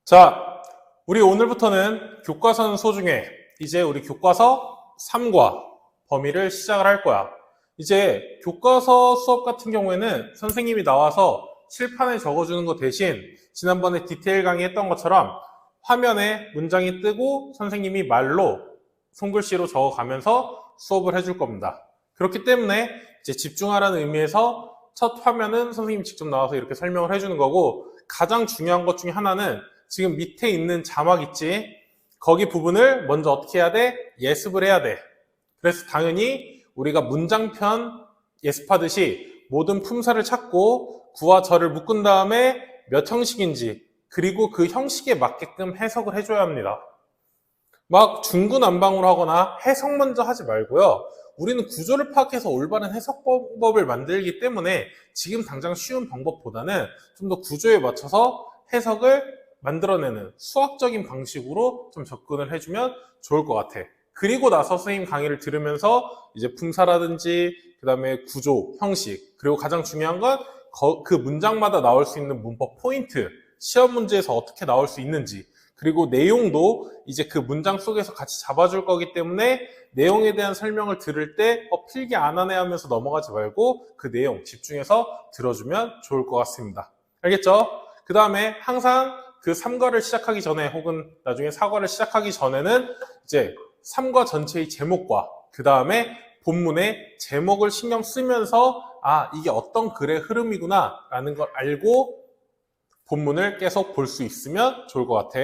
자, 우리 오늘부터는 교과서는 소중해. 이제 우리 교과서 3과 범위를 시작을 할 거야. 이제 교과서 수업 같은 경우에는 선생님이 나와서 칠판에 적어주는 것 대신 지난번에 디테일 강의했던 것처럼 화면에 문장이 뜨고 선생님이 말로 손글씨로 적어가면서 수업을 해줄 겁니다. 그렇기 때문에 이제 집중하라는 의미에서 첫 화면은 선생님이 직접 나와서 이렇게 설명을 해주는 거고, 가장 중요한 것 중에 하나는 지금 밑에 있는 자막 있지? 거기 부분을 먼저 어떻게 해야 돼? 예습을 해야 돼. 그래서 당연히 우리가 문장편 예습하듯이 모든 품사를 찾고 구와 절을 묶은 다음에 몇 형식인지, 그리고 그 형식에 맞게끔 해석을 해줘야 합니다. 막 중구난방으로 하거나 해석 먼저 하지 말고요. 우리는 구조를 파악해서 올바른 해석 방법을 만들기 때문에 지금 당장 쉬운 방법보다는 좀 더 구조에 맞춰서 해석을 만들어내는 수학적인 방식으로 좀 접근을 해주면 좋을 것 같아. 그리고 나서 선생님 강의를 들으면서 이제 품사라든지 그 다음에 구조, 형식, 그리고 가장 중요한 건 그 문장마다 나올 수 있는 문법 포인트, 시험 문제에서 어떻게 나올 수 있는지, 그리고 내용도 이제 그 문장 속에서 같이 잡아줄 거기 때문에 내용에 대한 설명을 들을 때 필기 안 하네 하면서 넘어가지 말고 그 내용 집중해서 들어주면 좋을 것 같습니다. 알겠죠? 그 다음에 항상 그 3과를 시작하기 전에 혹은 나중에 4과를 시작하기 전에는 이제 3과 전체의 제목과 그 다음에 본문의 제목을 신경 쓰면서 이게 어떤 글의 흐름이구나 라는 걸 알고 본문을 계속 볼 수 있으면 좋을 것 같아.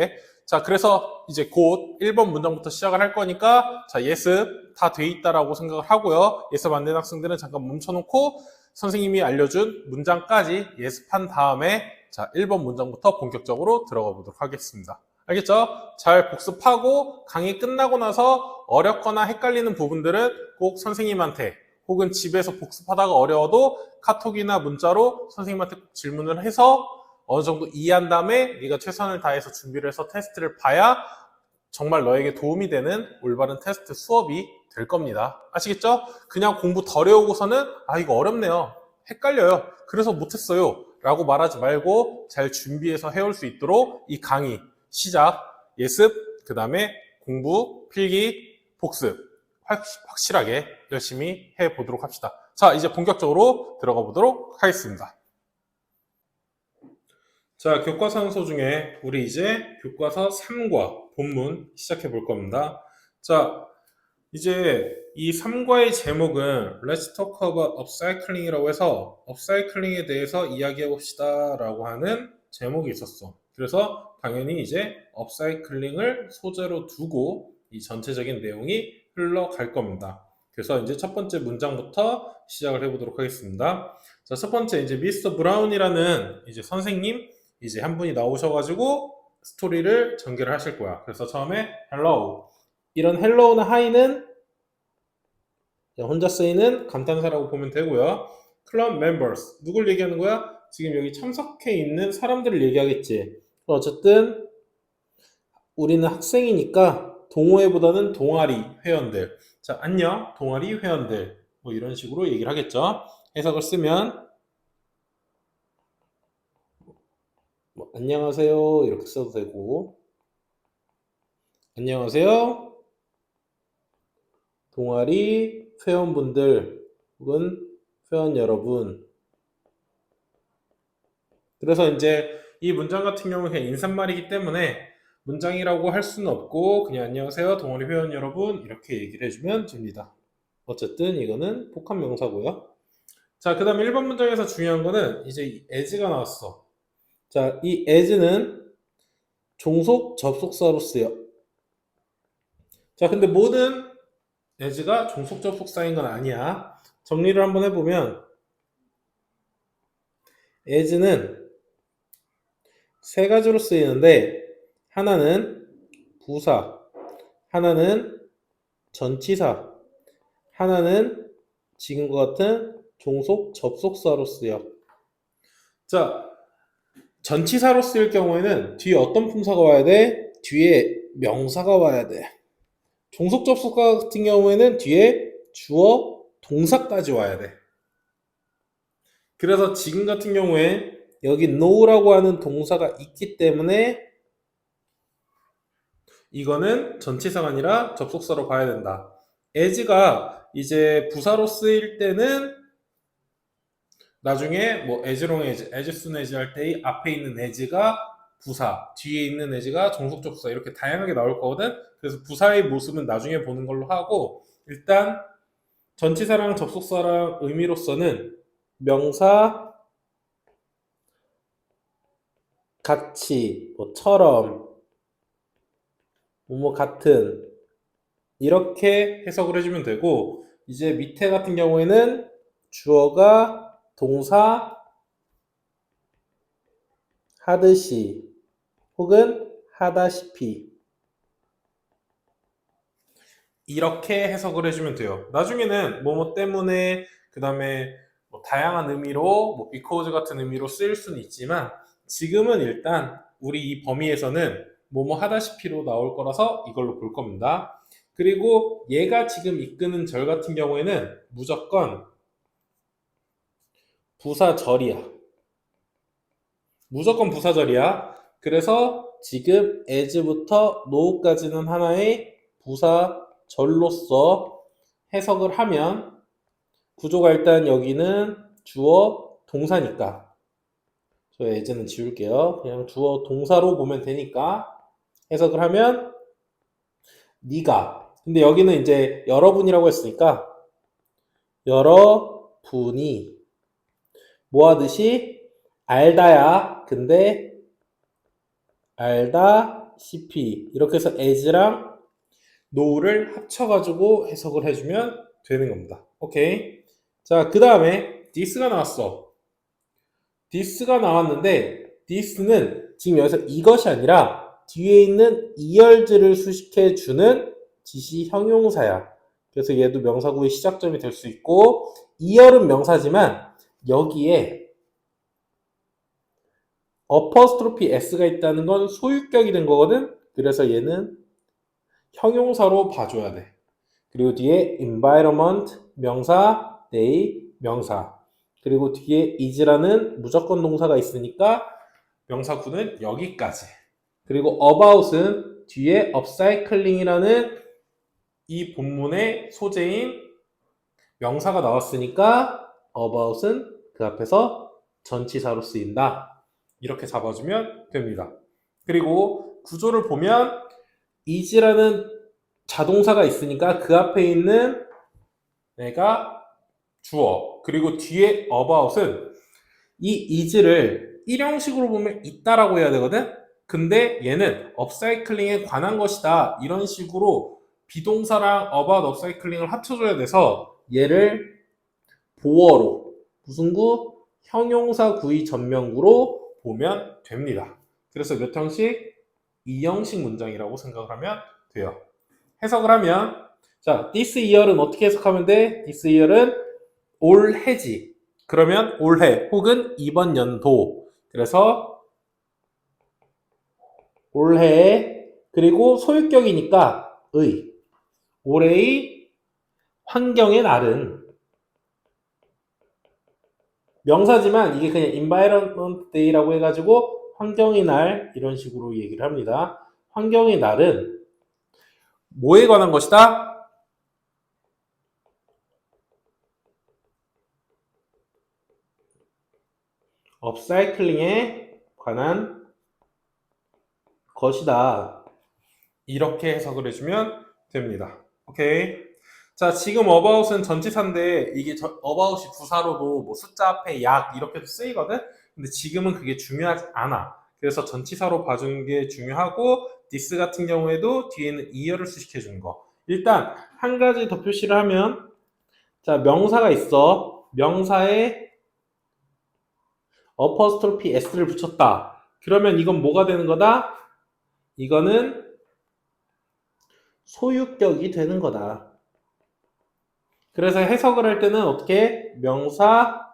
자, 그래서 이제 곧 1번 문장부터 시작을 할 거니까 자, 예습 다 돼 있다라고 생각을 하고요. 예습 안 된 학생들은 잠깐 멈춰놓고 선생님이 알려준 문장까지 예습한 다음에 자, 1번 문장부터 본격적으로 들어가 보도록 하겠습니다. 알겠죠? 잘 복습하고 강의 끝나고 나서 어렵거나 헷갈리는 부분들은 꼭 선생님한테 혹은 집에서 복습하다가 어려워도 카톡이나 문자로 선생님한테 꼭 질문을 해서 어느 정도 이해한 다음에 네가 최선을 다해서 준비를 해서 테스트를 봐야 정말 너에게 도움이 되는 올바른 테스트 수업이 될 겁니다. 아시겠죠? 그냥 공부 덜 해오고서는 이거 어렵네요, 헷갈려요, 그래서 못했어요 라고 말하지 말고 잘 준비해서 해올 수 있도록 이 강의 시작, 예습, 그 다음에 공부, 필기, 복습 확실하게 열심히 해보도록 합시다. 자, 이제 본격적으로 들어가 보도록 하겠습니다. 자, 교과서 중에 우리 이제 교과서 3과 본문 시작해 볼 겁니다. 자, 이제 이 3과의 제목은 Let's talk about upcycling이라고 해서 upcycling에 대해서 이야기해 봅시다 라고 하는 제목이 있었어. 그래서 당연히 이제 upcycling을 소재로 두고 이 전체적인 내용이 흘러갈 겁니다. 그래서 이제 첫 번째 문장부터 시작을 해보도록 하겠습니다. 자, 첫 번째 이제 미스터 브라운이라는 이제 선생님 이제 한 분이 나오셔가지고 스토리를 전개를 하실 거야. 그래서 처음에 hello, 이런 hello나 hi는 혼자 쓰이는 감탄사라고 보면 되고요. club members, 누굴 얘기하는 거야? 지금 여기 참석해 있는 사람들을 얘기하겠지. 어쨌든 우리는 학생이니까 동호회보다는 동아리 회원들. 자, 안녕 동아리 회원들, 뭐 이런 식으로 얘기를 하겠죠. 해석을 쓰면 안녕하세요 이렇게 써도 되고, 안녕하세요 동아리 회원분들 혹은 회원 여러분. 그래서 이제 이 문장 같은 경우는 그냥 인사말이기 때문에 문장이라고 할 수는 없고 그냥 안녕하세요 동아리 회원 여러분 이렇게 얘기를 해주면 됩니다. 어쨌든 이거는 복합 명사고요. 자, 그 다음에 1번 문장에서 중요한 거는 이제 이 as가 나왔어. 자, 이 as는 종속 접속사로 쓰여. 자, 근데 모든 as가 종속 접속사인 건 아니야. 정리를 한번 해보면 as는 세 가지로 쓰이는데 하나는 부사, 하나는 전치사, 하나는 지금과 같은 종속 접속사로 쓰여. 자, 전치사로 쓰일 경우에는 뒤에 어떤 품사가 와야 돼? 뒤에 명사가 와야 돼. 종속 접속사 같은 경우에는 뒤에 주어, 동사까지 와야 돼. 그래서 지금 같은 경우에 여기 know라고 하는 동사가 있기 때문에 이거는 전치사가 아니라 접속사로 봐야 된다. as가 이제 부사로 쓰일 때는 나중에 뭐 aslong as, as soon as 할 때 앞에 있는 as가 부사, 뒤에 있는 as가 종속적 부사 이렇게 다양하게 나올 거거든. 그래서 부사의 모습은 나중에 보는 걸로 하고 일단 전치사랑 접속사랑 의미로서는 명사, 같이, 뭐처럼, 뭐 같은 이렇게 해석을 해주면 되고 이제 밑에 같은 경우에는 주어가 동사 하듯이 혹은 하다시피 이렇게 해석을 해주면 돼요. 나중에는 뭐뭐 때문에 그 다음에 뭐 다양한 의미로 뭐 because 같은 의미로 쓰일 수는 있지만 지금은 일단 우리 이 범위에서는 뭐뭐 하다시피로 나올 거라서 이걸로 볼 겁니다. 그리고 얘가 지금 이끄는 절 같은 경우에는 무조건 부사절이야. 무조건 부사절이야. 그래서 지금 as부터 no까지는 하나의 부사절로서 해석을 하면 구조가 일단 여기는 주어 동사니까 저 as는 지울게요. 그냥 주어 동사로 보면 되니까 해석을 하면 네가 근데 여기는 이제 여러분이라고 했으니까 여러분이 뭐 하듯이 알다야 근데 알다시피 이렇게 해서 as랑 no를 합쳐가지고 해석을 해주면 되는 겁니다. 오케이. 자, 그 다음에 this가 나왔어. this가 나왔는데 this는 지금 여기서 이것이 아니라 뒤에 있는 이열즈를 수식해주는 지시 형용사야. 그래서 얘도 명사구의 시작점이 될 수 있고 이열은 명사지만 여기에 어퍼스트로피 s가 있다는 건 소유격이 된 거거든. 그래서 얘는 형용사로 봐줘야 돼. 그리고 뒤에 environment 명사, they 명사. 그리고 뒤에 is라는 무조건 동사가 있으니까 명사구는 여기까지. 그리고 about은 뒤에 upcycling이라는 이 본문의 소재인 명사가 나왔으니까 about은 그 앞에서 전치사로 쓰인다. 이렇게 잡아주면 됩니다. 그리고 구조를 보면 is라는 자동사가 있으니까 그 앞에 있는 애가 주어 그리고 뒤에 about은 이 is를 일형식으로 보면 있다라고 해야 되거든. 근데 얘는 업사이클링에 관한 것이다 이런 식으로 비동사랑 about 업사이클링을 합쳐줘야 돼서 얘를 보어로 무슨 구? 형용사 구의 전명구로 보면 됩니다. 그래서 몇 형식? 2형식 문장이라고 생각을 하면 돼요. 해석을 하면 자, this year은 어떻게 해석하면 돼? this year은 올해지. 그러면 올해 혹은 이번 연도. 그래서 올해 그리고 소유격이니까 의. 올해의 환경의 날은 명사지만 이게 그냥 environment day라고 해가지고 환경의 날 이런 식으로 얘기를 합니다. 환경의 날은 뭐에 관한 것이다? 업사이클링에 관한 것이다. 이렇게 해석을 해주면 됩니다. 오케이. 자, 지금 about은 전치사인데 이게 about이 부사로도 뭐 숫자 앞에 약 이렇게도 쓰이거든. 근데 지금은 그게 중요하지 않아. 그래서 전치사로 봐주는 게 중요하고 this 같은 경우에도 뒤에는 이어를 수식해 주는 거. 일단 한 가지 더 표시를 하면 자, 명사가 있어. 명사에 어퍼스트로피 s를 붙였다. 그러면 이건 뭐가 되는 거다? 이거는 소유격이 되는 거다. 그래서 해석을 할 때는 어떻게? 명사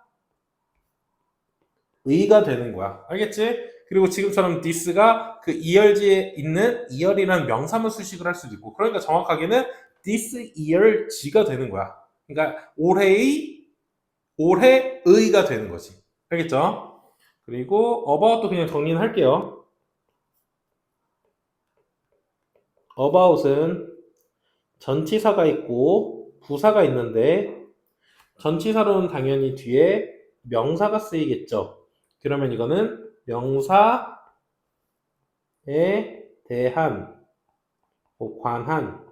의가 되는 거야. 알겠지? 그리고 지금처럼 this가 그 이열지에 있는 이열이라는 명사문 수식을 할 수도 있고 그러니까 정확하게는 this year지가 되는 거야. 그러니까 올해의가 되는 거지. 알겠죠? 그리고 about도 그냥 정리는 할게요. about은 전치사가 있고 부사가 있는데 전치사로는 당연히 뒤에 명사가 쓰이겠죠. 그러면 이거는 명사에 대한, 관한,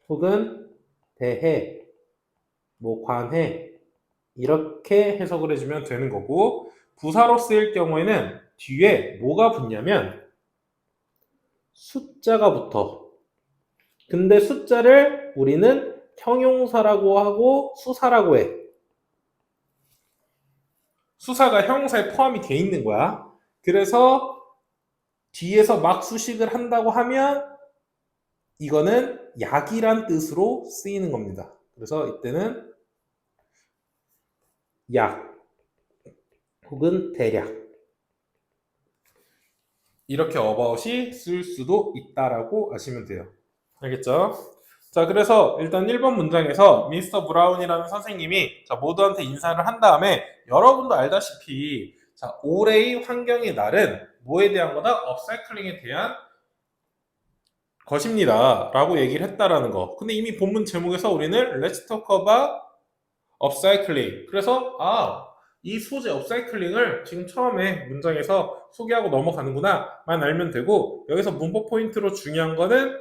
혹은 대해, 관해 이렇게 해석을 해주면 되는 거고, 부사로 쓰일 경우에는 뒤에 뭐가 붙냐면 숫자가 붙어. 근데 숫자를 우리는 형용사라고 하고 수사라고 해. 수사가 형용사에 포함이 돼 있는 거야. 그래서 뒤에서 막 수식을 한다고 하면 이거는 약이란 뜻으로 쓰이는 겁니다. 그래서 이때는 약 혹은 대략 이렇게 about이 쓸 수도 있다라고 아시면 돼요. 알겠죠? 자, 그래서 일단 1번 문장에서 미스터 브라운이라는 선생님이 모두한테 인사를 한 다음에 여러분도 알다시피 올해의 환경의 날은 뭐에 대한 거다? 업사이클링에 대한 것입니다. 라고 얘기를 했다라는 거. 근데 이미 본문 제목에서 우리는 Let's talk about 업사이클링. 그래서 이 소재 업사이클링을 지금 처음에 문장에서 소개하고 넘어가는구나 만 알면 되고, 여기서 문법 포인트로 중요한 거는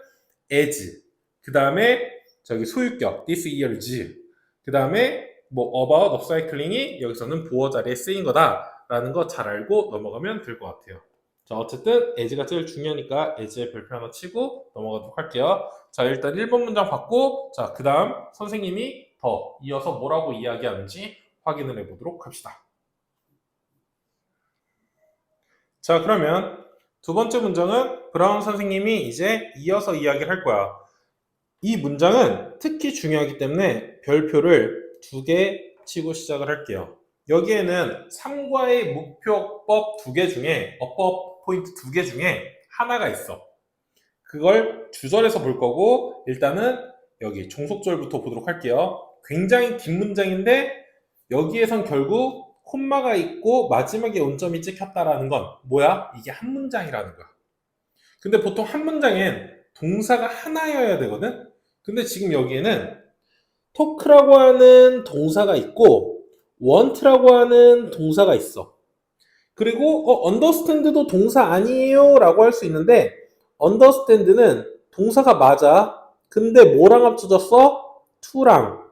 as, 그 다음에 소유격 this year's, 그 다음에 about 업사이클링이 여기서는 보어 자리에 쓰인 거다라는 거 잘 알고 넘어가면 될 것 같아요. 자, 어쨌든 as가 제일 중요하니까 as에 별표 하나 치고 넘어가도록 할게요. 자, 일단 1번 문장 받고, 자, 그 다음 선생님이 더 이어서 뭐라고 이야기하는지 확인을 해보도록 합시다. 자, 그러면 두 번째 문장은 브라운 선생님이 이제 이어서 이야기를 할 거야. 이 문장은 특히 중요하기 때문에 별표를 2개 치고 시작을 할게요. 여기에는 3과의 목표법 2개 중에 어법 포인트 2개 중에 하나가 있어. 그걸 주절에서 볼 거고, 일단은 여기 종속절부터 보도록 할게요. 굉장히 긴 문장인데 여기에선 결국 콤마가 있고 마지막에 온점이 찍혔다라는 건 뭐야? 이게 한 문장이라는 거야. 근데 보통 한 문장엔 동사가 하나여야 되거든? 근데 지금 여기에는 토크라고 하는 동사가 있고 want라고 하는 동사가 있어. 그리고 understand도 동사 아니에요 라고 할 수 있는데 understand는 동사가 맞아. 근데 뭐랑 합쳐졌어? to랑.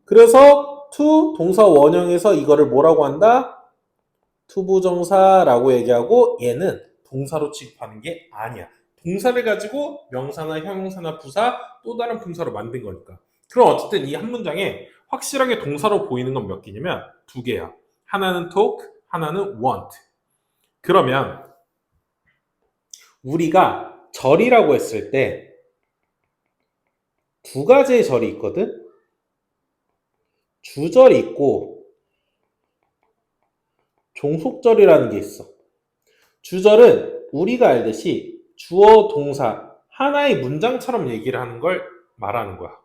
그래서 to 동사 원형에서 이거를 뭐라고 한다? 투부정사라고 얘기하고 얘는 동사로 취급하는 게 아니야. 동사를 가지고 명사나 형용사나 부사 또 다른 품사로 만든 거니까. 그럼 어쨌든 이 한 문장에 확실하게 동사로 보이는 건 몇 개냐면 2개야. 하나는 talk, 하나는 want. 그러면 우리가 절이라고 했을 때 두 가지의 절이 있거든? 주절이 있고 종속절이라는 게 있어. 주절은 우리가 알듯이 주어, 동사 하나의 문장처럼 얘기를 하는 걸 말하는 거야.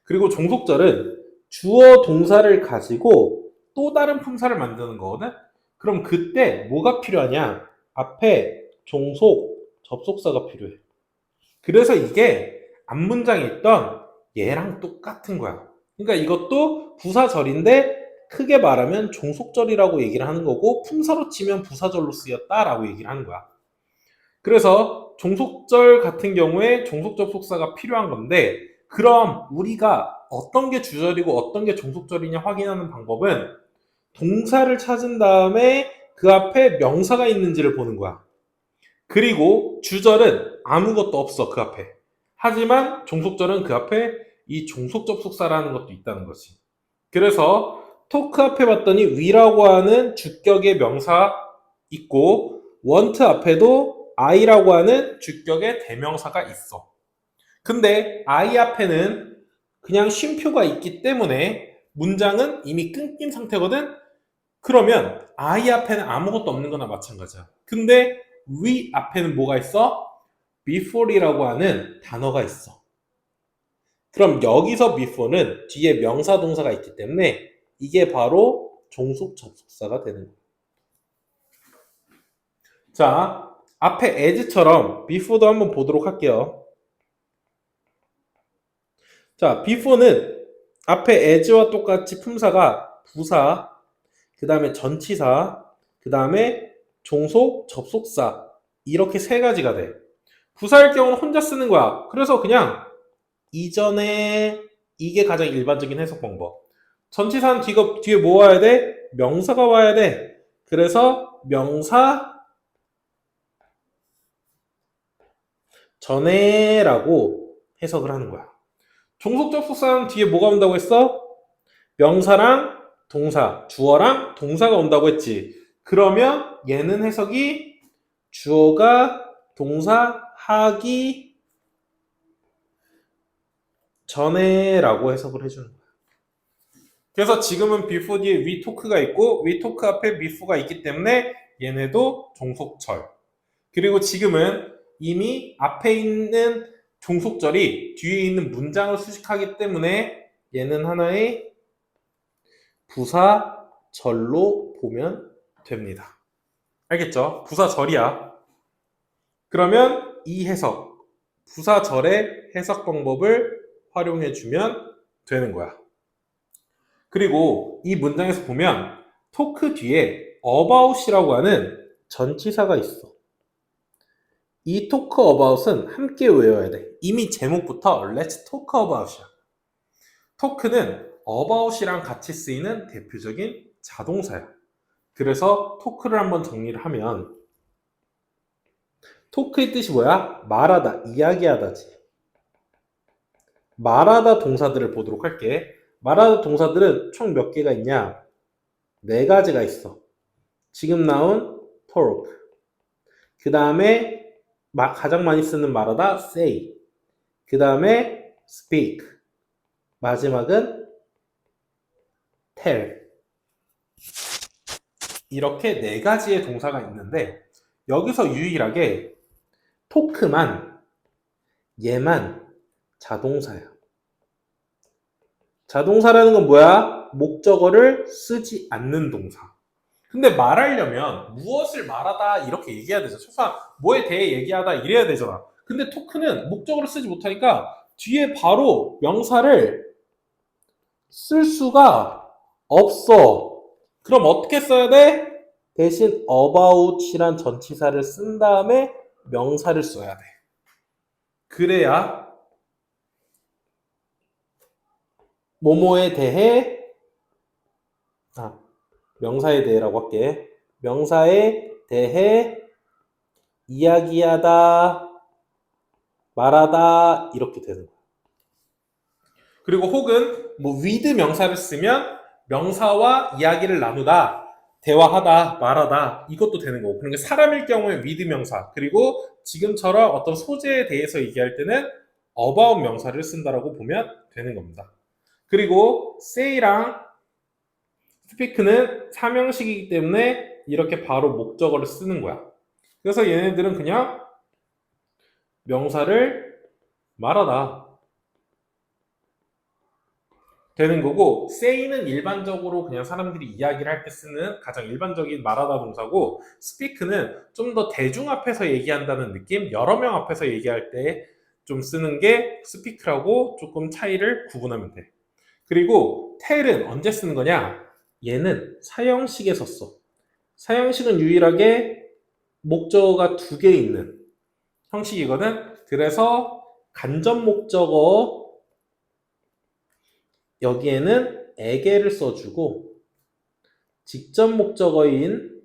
그리고 종속절은 주어, 동사를 가지고 또 다른 품사를 만드는 거거든? 그럼 그때 뭐가 필요하냐? 앞에 종속, 접속사가 필요해. 그래서 이게 앞문장에 있던 얘랑 똑같은 거야. 그러니까 이것도 부사절인데 크게 말하면 종속절이라고 얘기를 하는 거고 품사로 치면 부사절로 쓰였다라고 얘기를 하는 거야. 그래서 종속절 같은 경우에 종속 접속사가 필요한 건데, 그럼 우리가 어떤 게 주절이고 어떤 게 종속절이냐 확인하는 방법은 동사를 찾은 다음에 그 앞에 명사가 있는지를 보는 거야. 그리고 주절은 아무것도 없어, 그 앞에. 하지만 종속절은 그 앞에 이 종속 접속사라는 것도 있다는 거지. 그래서 토크 앞에 봤더니 위라고 하는 주격의 명사 있고 want 앞에도 I라고 하는 주격의 대명사가 있어. 근데 I 앞에는 그냥 쉼표가 있기 때문에 문장은 이미 끊긴 상태거든? 그러면 I 앞에는 아무것도 없는 거나 마찬가지야. 근데 위 앞에는 뭐가 있어? before이라고 하는 단어가 있어. 그럼 여기서 before는 뒤에 명사 동사가 있기 때문에 이게 바로 종속 접속사가 되는 거예요. 자, 앞에 as처럼 before도 한번 보도록 할게요. 자, before는 앞에 as와 똑같이 품사가 부사, 그 다음에 전치사, 그 다음에 종속, 접속사 이렇게 세 가지가 돼. 부사일 경우는 혼자 쓰는 거야. 그래서 그냥 이전에 이게 가장 일반적인 해석 방법. 전치사는 뒤에 뭐 와야 돼? 명사가 와야 돼. 그래서 명사 전에라고 해석을 하는 거야. 종속 접속사는 뒤에 뭐가 온다고 했어? 명사랑 동사, 주어랑 동사가 온다고 했지. 그러면 얘는 해석이 주어가 동사 하기 전에라고 해석을 해주는 거야. 그래서 지금은 before 뒤에 we talk가 있고 we talk 앞에 before가 있기 때문에 얘네도 종속절. 그리고 지금은 이미 앞에 있는 종속절이 뒤에 있는 문장을 수식하기 때문에 얘는 하나의 부사절로 보면 됩니다. 알겠죠? 부사절이야. 그러면 이 해석, 부사절의 해석 방법을 활용해주면 되는 거야. 그리고 이 문장에서 보면 토크 뒤에 about이라고 하는 전치사가 있어. 이 talk about은 함께 외워야 돼. 이미 제목부터 let's talk about이야. talk는 about이랑 같이 쓰이는 대표적인 자동사야. 그래서 talk를 한번 정리를 하면 talk의 뜻이 뭐야? 말하다, 이야기하다지. 말하다 동사들을 보도록 할게. 말하다 동사들은 총 몇 개가 있냐? 4가지가 있어. 지금 나온 talk. 그 다음에 가장 많이 쓰는 말하다 say. 그 다음에 speak. 마지막은 tell. 이렇게 4가지의 동사가 있는데 여기서 유일하게 talk만 얘만 자동사야. 자동사라는 건 뭐야? 목적어를 쓰지 않는 동사. 근데 말하려면 무엇을 말하다 이렇게 얘기해야 되죠. 최소한 뭐에 대해 얘기하다 이래야 되잖아. 근데 토크는 목적어를 쓰지 못하니까 뒤에 바로 명사를 쓸 수가 없어. 그럼 어떻게 써야 돼? 대신 about이란 전치사를 쓴 다음에 명사를 써야 돼. 그래야 뭐뭐에 대해 명사에 대해라고 할게. 명사에 대해 이야기하다, 말하다 이렇게 되는 거야. 그리고 혹은 뭐 with 명사를 쓰면 명사와 이야기를 나누다, 대화하다, 말하다 이것도 되는 거고. 그러니까 사람일 경우에 with 명사, 그리고 지금처럼 어떤 소재에 대해서 얘기할 때는 about 명사를 쓴다라고 보면 되는 겁니다. 그리고 say랑 speak는 사명식이기 때문에 이렇게 바로 목적어를 쓰는 거야. 그래서 얘네들은 그냥 명사를 말하다 되는 거고, say는 일반적으로 그냥 사람들이 이야기를 할 때 쓰는 가장 일반적인 말하다 동사고, speak는 좀 더 대중 앞에서 얘기한다는 느낌, 여러 명 앞에서 얘기할 때 좀 쓰는 게 speak라고 조금 차이를 구분하면 돼. 그리고 tell은 언제 쓰는 거냐? 얘는 사형식에서 써. 사형식은 유일하게 목적어가 2개 있는 형식이거든. 그래서 간접 목적어 여기에는 에게를 써주고, 직접 목적어인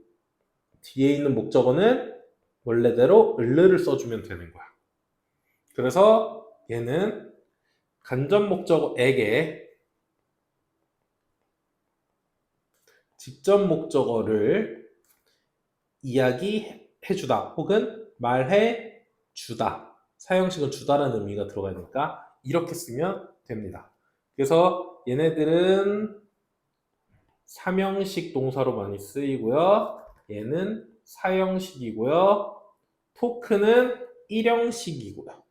뒤에 있는 목적어는 원래대로 을를 써주면 되는 거야. 그래서 얘는 간접 목적어에게 직접 목적어를 이야기해주다 혹은 말해주다. 사형식은 주다라는 의미가 들어가 있으니까 이렇게 쓰면 됩니다. 그래서 얘네들은 사명식 동사로 많이 쓰이고요. 얘는 사형식이고요. 토크는 일형식이고요.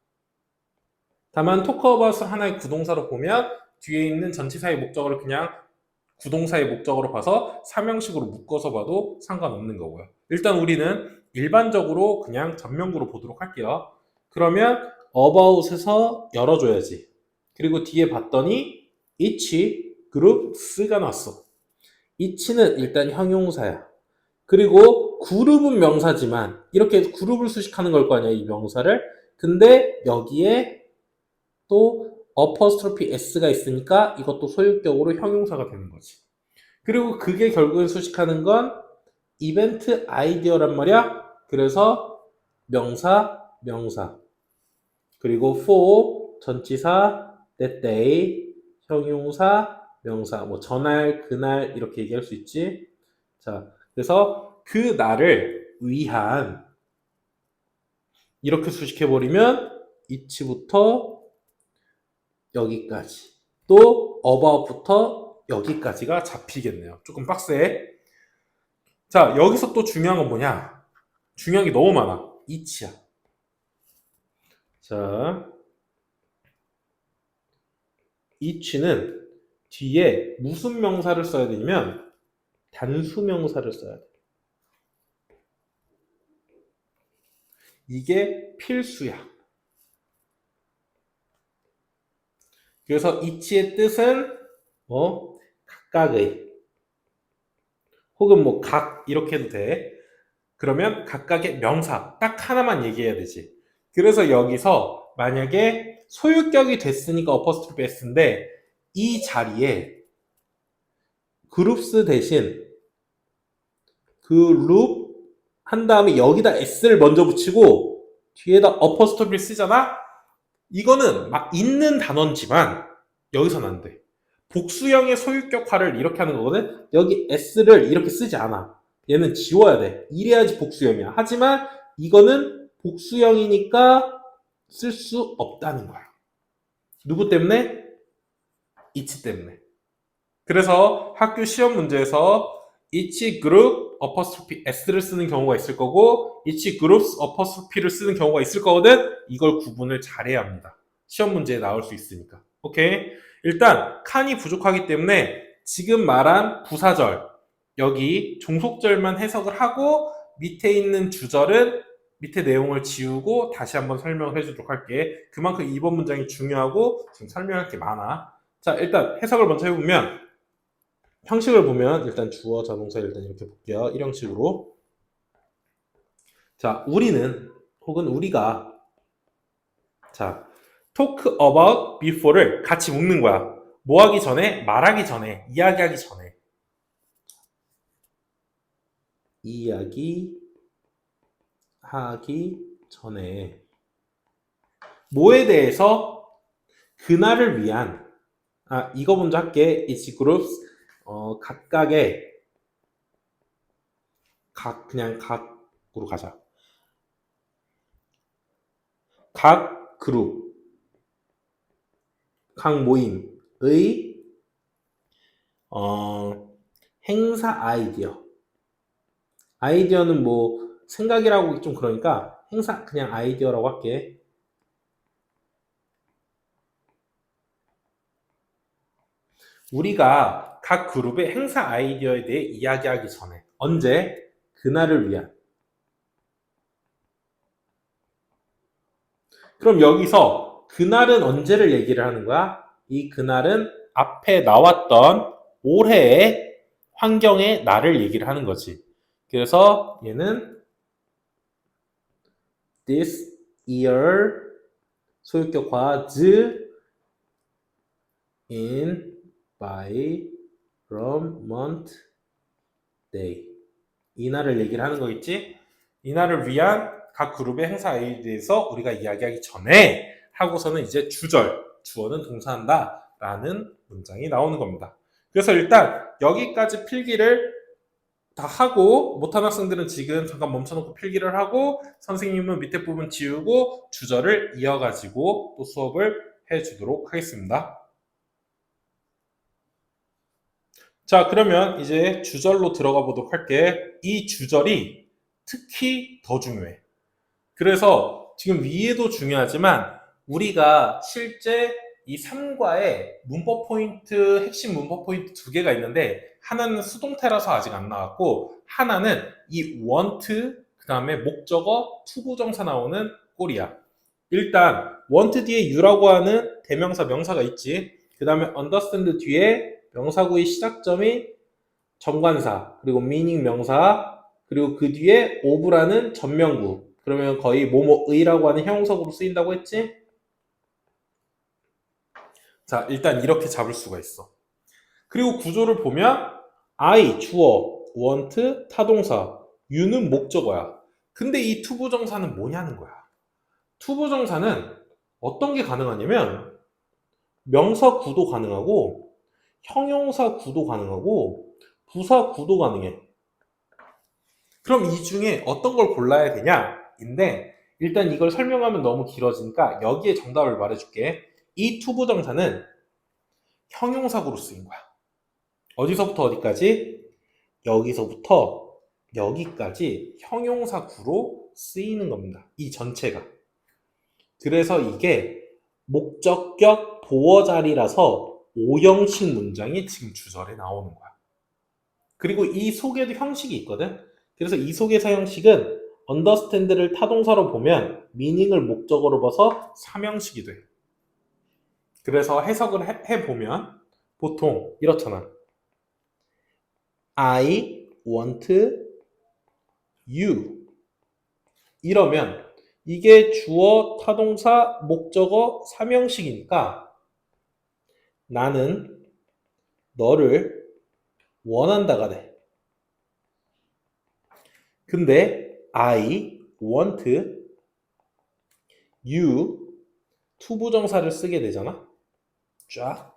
다만 토크 어바웃을 하나의 구동사로 보면 뒤에 있는 전치사의 목적어를 그냥 부동사의 목적으로 봐서 삼형식으로 묶어서 봐도 상관없는 거고요. 일단 우리는 일반적으로 그냥 전면구로 보도록 할게요. 그러면 about에서 열어줘야지. 그리고 뒤에 봤더니 each, groups가 나왔어. each는 일단 형용사야. 그리고 그룹은 명사지만 이렇게 그룹을 수식하는 걸 거 아니야, 이 명사를. 근데 여기에 또 apostrophe s가 있으니까 이것도 소유격으로 형용사가 되는 거지. 그리고 그게 결국엔 수식하는 건 이벤트 아이디어란 말이야. 그래서 명사, 명사. 그리고 for, 전치사, that day, 형용사, 명사. 뭐 전날, 그날 이렇게 얘기할 수 있지. 자, 그래서 그 날을 위한 이렇게 수식해버리면 each부터 여기까지 또 about부터 여기까지가 잡히겠네요. 조금 빡세. 자, 여기서 또 중요한 건 뭐냐? 중요한 게 너무 많아. each야. 자, each는 뒤에 무슨 명사를 써야 되냐면 단수 명사를 써야 돼. 이게 필수야. 그래서 each의 뜻은 뭐 각각의 혹은 뭐 각 이렇게 해도 돼. 그러면 각각의 명사 딱 하나만 얘기해야 되지. 그래서 여기서 만약에 소유격이 됐으니까 어퍼스트로피 s인데 이 자리에 그룹스 대신 그룹 한 다음에 여기다 s를 먼저 붙이고 뒤에다 어퍼스트로피를 쓰잖아? 이거는 막 있는 단어지만 여기서는 안 돼. 복수형의 소유격화를 이렇게 하는 거거든. 여기 s를 이렇게 쓰지 않아. 얘는 지워야 돼. 이래야지 복수형이야. 하지만 이거는 복수형이니까 쓸 수 없다는 거야. 누구 때문에? each 때문에. 그래서 학교 시험 문제에서 each group apostrophe s를 쓰는 경우가 있을 거고 each groups apostrophe를 쓰는 경우가 있을 거거든. 이걸 구분을 잘해야 합니다. 시험 문제에 나올 수 있으니까. 오케이? 일단 칸이 부족하기 때문에 지금 말한 부사절 여기 종속절만 해석을 하고 밑에 있는 주절은 밑에 내용을 지우고 다시 한번 설명을 해주도록 할게. 그만큼 이번 문장이 중요하고 지금 설명할 게 많아. 자, 일단 해석을 먼저 해보면 형식을 보면 일단 주어, 자동사 일단 이렇게 볼게요. 1형식으로. 자, 우리는 혹은 우리가 자, talk about before를 같이 묶는 거야. 뭐 하기 전에? 말하기 전에, 이야기하기 전에. 이야기하기 전에 뭐에 대해서? 그날을 위한 이거 먼저 할게. each groups 각각의 그냥 각으로 가자. 각 그룹 각 모임의 행사 아이디어. 아이디어는 뭐 생각이라고 좀 그러니까 행사 그냥 아이디어라고 할게. 우리가 각 그룹의 행사 아이디어에 대해 이야기하기 전에 언제? 그날을 위한. 그럼 여기서 그날은 언제를 얘기를 하는 거야? 이 그날은 앞에 나왔던 올해의 환경의 날을 얘기를 하는 거지. 그래서 얘는 this year 소유격화 the environment day 이 날을 얘기를 하는 거겠지? 이 날을 위한 각 그룹의 행사에 대해서 우리가 이야기하기 전에 하고서는 이제 주어는 동사한다 라는 문장이 나오는 겁니다. 그래서 일단 여기까지 필기를 다 하고 못한 학생들은 지금 잠깐 멈춰놓고 필기를 하고 선생님은 밑에 부분 지우고 주절을 이어가지고 또 수업을 해주도록 하겠습니다. 자, 그러면 이제 주절로 들어가 보도록 할게. 이 주절이 특히 더 중요해. 그래서 지금 위에도 중요하지만 우리가 실제 이 3과에 문법 포인트, 핵심 문법 포인트 두 개가 있는데 하나는 수동태라서 아직 안 나왔고 하나는 이 want, 그 다음에 목적어, 투부정사 나오는 꼴이야. 일단 want 뒤에 you라고 하는 대명사, 명사가 있지. 그 다음에 understand 뒤에 명사구의 시작점이 정관사, 그리고 meaning 명사, 그리고 그 뒤에 of라는 전명구. 그러면 거의 뭐뭐의라고 하는 형용사구로 쓰인다고 했지? 자, 일단 이렇게 잡을 수가 있어. 그리고 구조를 보면 I, 주어, want, 타동사, you는 목적어야. 근데 이 투부정사는 뭐냐는 거야. 투부정사는 어떤 게 가능하냐면 명사 구도 가능하고 형용사 구도 가능하고 부사 구도 가능해. 그럼 이 중에 어떤 걸 골라야 되냐? 인데 일단 이걸 설명하면 너무 길어지니까 여기에 정답을 말해줄게. 이 투부정사는 형용사구로 쓰인 거야. 어디서부터 어디까지? 여기서부터 여기까지 형용사구로 쓰이는 겁니다. 이 전체가. 그래서 이게 목적격 보어 자리라서 5형식 문장이 지금 주절에 나오는 거야. 그리고 이 속에도 형식이 있거든. 그래서 이 속에서 형식은 understand를 타동사로 보면 meaning을 목적어로 봐서 3형식이 돼. 그래서 해석을 해보면 보통 이렇잖아. I want you. 이러면 이게 주어, 타동사, 목적어 3형식이니까 나는 너를 원한다가 돼. 근데 I want you 투부정사를 쓰게 되잖아. 쫙.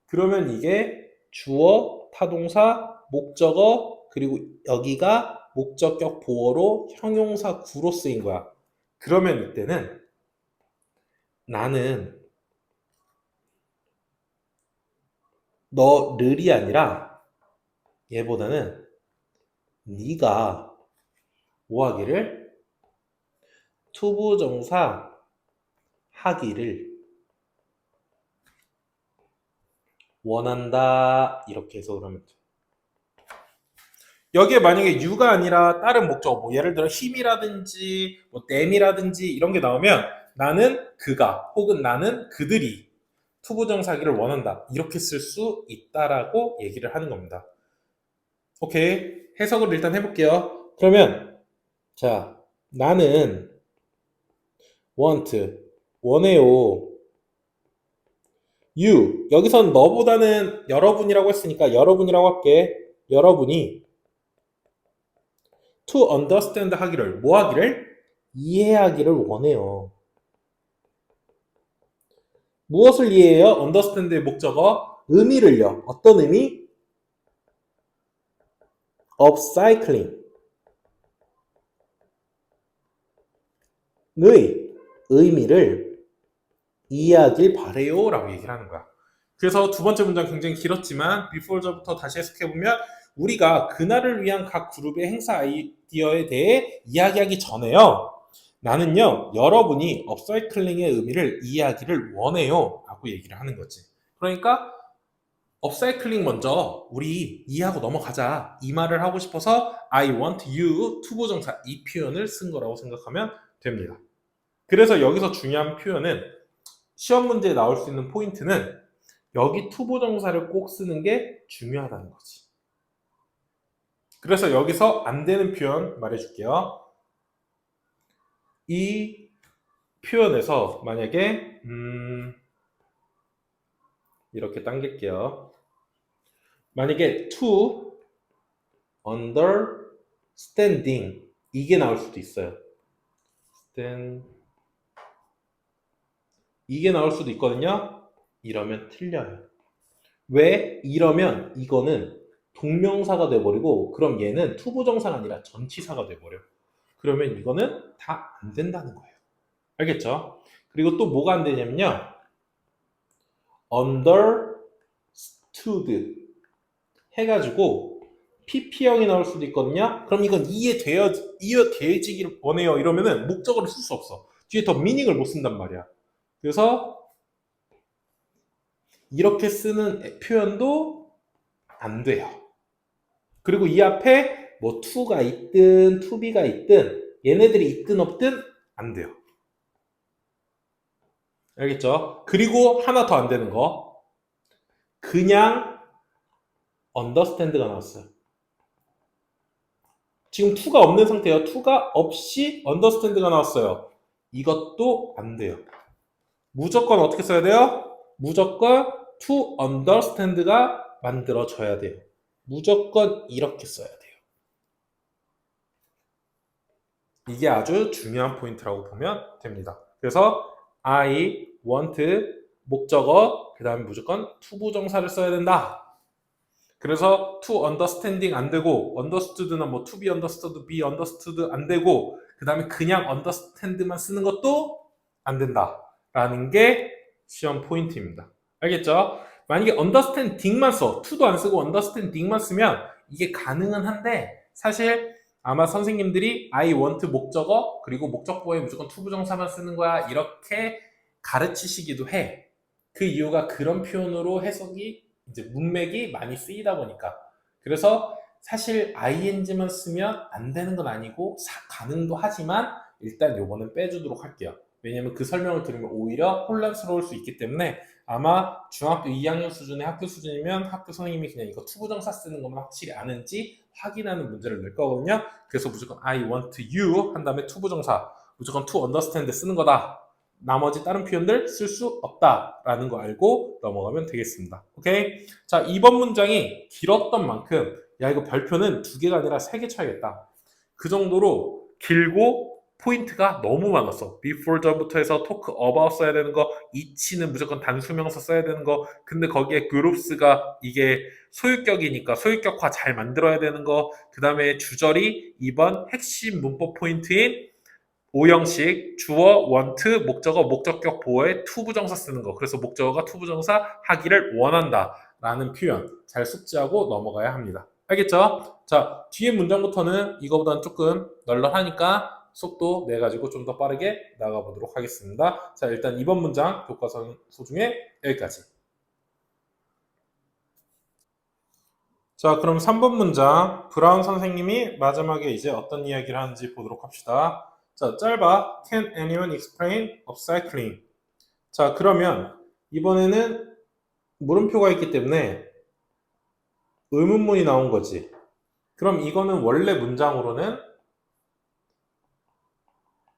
그러면 이게 주어, 타동사, 목적어, 그리고 여기가 목적격 보어로 형용사 구로 쓰인 거야. 그러면 이때는 나는 너를이 아니라 얘보다는 네가 뭐 하기를? 투부정사 하기를 원한다. 이렇게 해석을 하면 돼. 여기에 만약에 you가 아니라 다른 목적, 뭐 예를 들어 him이라든지 뭐 them이라든지 이런 게 나오면 나는 그가 혹은 나는 그들이 투부정사기를 원한다. 이렇게 쓸 수 있다라고 얘기를 하는 겁니다. 오케이. 해석을 일단 해볼게요. 그러면 자, 나는 want, 원해요. you, 여기선 너보다는 여러분이라고 했으니까 여러분이라고 할게. 여러분이 to understand 하기를, 뭐 하기를? 이해하기를 원해요. 무엇을 이해해요? understand의 목적어, 의미를요. 어떤 의미? upcycling. 의 의미를 이해하길 바래요 라고 얘기를 하는 거야. 그래서 두 번째 문장 굉장히 길었지만 before부터 다시 해석해보면 우리가 그날을 위한 각 그룹의 행사 아이디어에 대해 이야기하기 전에요. 나는요, 여러분이 업사이클링의 의미를 이해하기를 원해요 라고 얘기를 하는 거지. 그러니까 업사이클링 먼저 우리 이해하고 넘어가자 이 말을 하고 싶어서 I want you 투부정사 이 표현을 쓴 거라고 생각하면 됩니다. 그래서 여기서 중요한 표현은 시험 문제에 나올 수 있는 포인트는 여기 투부정사를 꼭 쓰는 게 중요하다는 거지. 그래서 여기서 안 되는 표현 말해줄게요. 이 표현에서 만약에 이렇게 당길게요. 만약에 to understanding 이게 나올 수도 있어요. 이게 나올 수도 있거든요. 이러면 틀려요. 왜? 이러면 이거는 동명사가 돼버리고 그럼 얘는 투부정사가 아니라 전치사가 돼버려. 그러면 이거는 다 안 된다는 거예요. 알겠죠? 그리고 또 뭐가 안 되냐면요. understood 해가지고 PP형이 나올 수도 있거든요. 그럼 이건 이해되어지기를 원해요. 이러면은 목적어를 쓸 수 없어. 뒤에 더 미닝을 못 쓴단 말이야. 그래서 이렇게 쓰는 표현도 안 돼요. 그리고 이 앞에 뭐 to가 있든 to be가 있든 얘네들이 있든 없든 안 돼요. 알겠죠? 그리고 하나 더 안 되는 거. 그냥 understand가 나왔어요. 지금 to가 없는 상태예요. to가 없이 understand가 나왔어요. 이것도 안 돼요. 무조건 어떻게 써야 돼요? 무조건 to understand가 만들어져야 돼요. 무조건 이렇게 써야 돼요. 이게 아주 중요한 포인트라고 보면 됩니다. 그래서 I want 목적어 그 다음에 무조건 to 부정사를 써야 된다. 그래서 to understanding 안 되고 understood나 뭐 to be understood, be understood 안 되고 그 다음에 그냥 understand만 쓰는 것도 안 된다라는 게 시험 포인트입니다. 알겠죠? 만약에 understanding만 써, to도 안 쓰고 understanding만 쓰면 이게 가능은 한데 사실 아마 선생님들이 I want 목적어 그리고 목적보에 무조건 to 부정사만 쓰는 거야 이렇게 가르치시기도 해. 그 이유가 그런 표현으로 해석이 이제 문맥이 많이 쓰이다 보니까. 그래서 사실 ing만 쓰면 안 되는 건 아니고 가능도 하지만 일단 요거는 빼주도록 할게요. 왜냐면 그 설명을 들으면 오히려 혼란스러울 수 있기 때문에 아마 중학교 2학년 수준의 학교 수준이면 학교 선생님이 그냥 이거 투부정사 쓰는 것만 확실히 아는지 확인하는 문제를 낼 거거든요. 그래서 무조건 I want you 한 다음에 투부정사 무조건 to understand 쓰는 거다. 나머지 다른 표현들 쓸 수 없다라는 거 알고 넘어가면 되겠습니다. 오케이? 자, 이번 문장이 길었던 만큼 야 이거 별표는 2개가 아니라 3개 쳐야겠다. 그 정도로 길고 포인트가 너무 많았어. before 전부터 해서 talk about 써야 되는 거, each는 무조건 단수명사 써야 되는 거, 근데 거기에 groups가 이게 소유격이니까 소유격화 잘 만들어야 되는 거, 그 다음에 주절이 이번 핵심 문법 포인트인 오형식 주어, want, 목적어, 목적격 보어에 to 부정사 쓰는 거. 그래서 목적어가 to 부정사 하기를 원한다 라는 표현 잘 숙지하고 넘어가야 합니다. 알겠죠? 자, 뒤에 문장부터는 이거보다는 조금 널널하니까 속도 내가지고 좀 더 빠르게 나가보도록 하겠습니다. 자, 일단 이번 문장 교과서 소중에 여기까지. 자, 그럼 3번 문장 브라운 선생님이 마지막에 이제 어떤 이야기를 하는지 보도록 합시다. 자, 짧아. Can anyone explain upcycling? 자, 그러면 이번에는 물음표가 있기 때문에 의문문이 나온 거지. 그럼 이거는 원래 문장으로는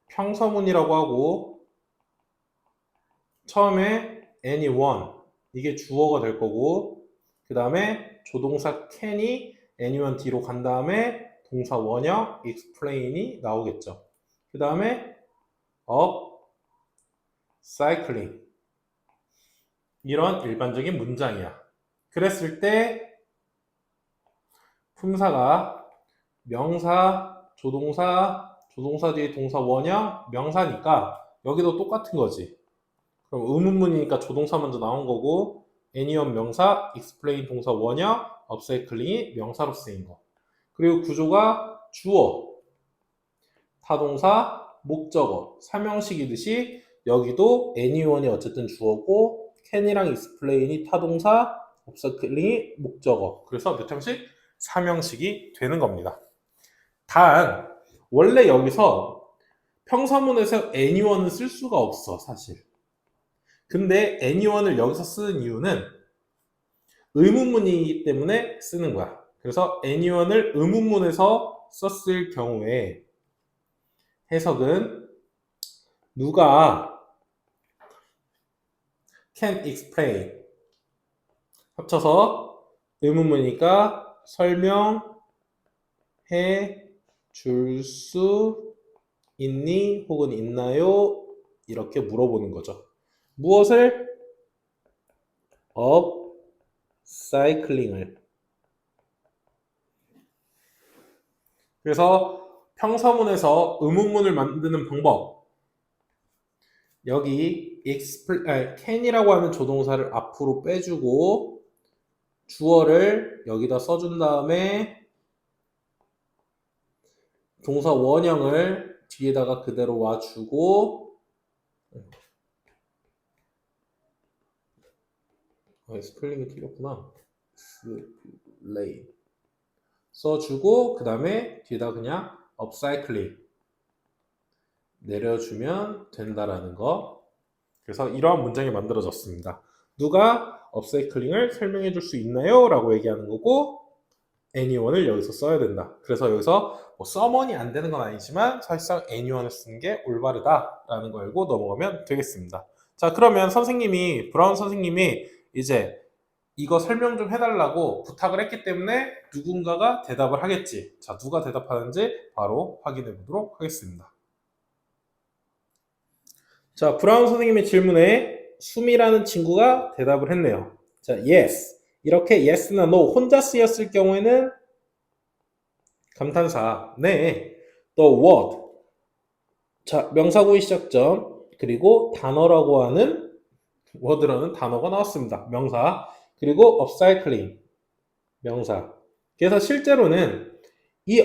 평서문이라고 하고 처음에 anyone 이게 주어가 될 거고 그 다음에 조동사 can이 anyone 뒤로 간 다음에 동사 원형 explain이 나오겠죠. 그 다음에 cycling 이런 일반적인 문장이야. 그랬을 때 품사가 명사, 조동사, 조동사 뒤에 동사 원형, 명사니까 여기도 똑같은 거지. 그럼 의문문이니까 조동사 먼저 나온 거고 anyone 명사, explain 동사 원형, upcycling이 명사로 쓰인 거. 그리고 구조가 주어, 타동사, 목적어, 삼형식이듯이 여기도 anyone이 어쨌든 주어고 can이랑 explain이 타동사, upcycling이 목적어. 그래서 몇 형식? 삼형식이 되는 겁니다. 단 원래 여기서 평서문에서 anyone은 쓸 수가 없어 사실. 근데 anyone을 여기서 쓰는 이유는 의문문이기 때문에 쓰는 거야. 그래서 anyone을 의문문에서 썼을 경우에 해석은 누가 can explain 합쳐서 의문문이니까 설명해 줄 수 있니? 혹은 있나요? 이렇게 물어보는 거죠. 무엇을? upcycling을. 그래서 평서문에서 의문문을 만드는 방법. 여기 can이라고 하는 조동사를 앞으로 빼주고 주어를 여기다 써준 다음에 동사 원형을 뒤에다가 그대로 와주고 스펠링이 틀렸구나. 슬레이 써주고 그 다음에 뒤에다 그냥 업사이클링 내려주면 된다라는 거. 그래서 이러한 문장이 만들어졌습니다. 누가 업사이클링을 설명해 줄 수 있나요? 라고 얘기하는 거고 anyone을 여기서 써야 된다. 그래서 여기서 뭐 someone이 안 되는 건 아니지만 사실상 anyone을 쓰는 게 올바르다라는 거 알고 넘어가면 되겠습니다. 자, 그러면 브라운 선생님이 이제 이거 설명 좀 해달라고 부탁을 했기 때문에 누군가가 대답을 하겠지. 자, 누가 대답하는지 바로 확인해 보도록 하겠습니다. 자, 브라운 선생님의 질문에 수미라는 친구가 대답을 했네요. 자, yes. 이렇게 yes나 no 혼자 쓰였을 경우에는 감탄사. 네. the word. 자, 명사구의 시작점. 그리고 단어라고 하는 word라는 단어가 나왔습니다. 명사. 그리고 upcycling. 명사. 그래서 실제로는 이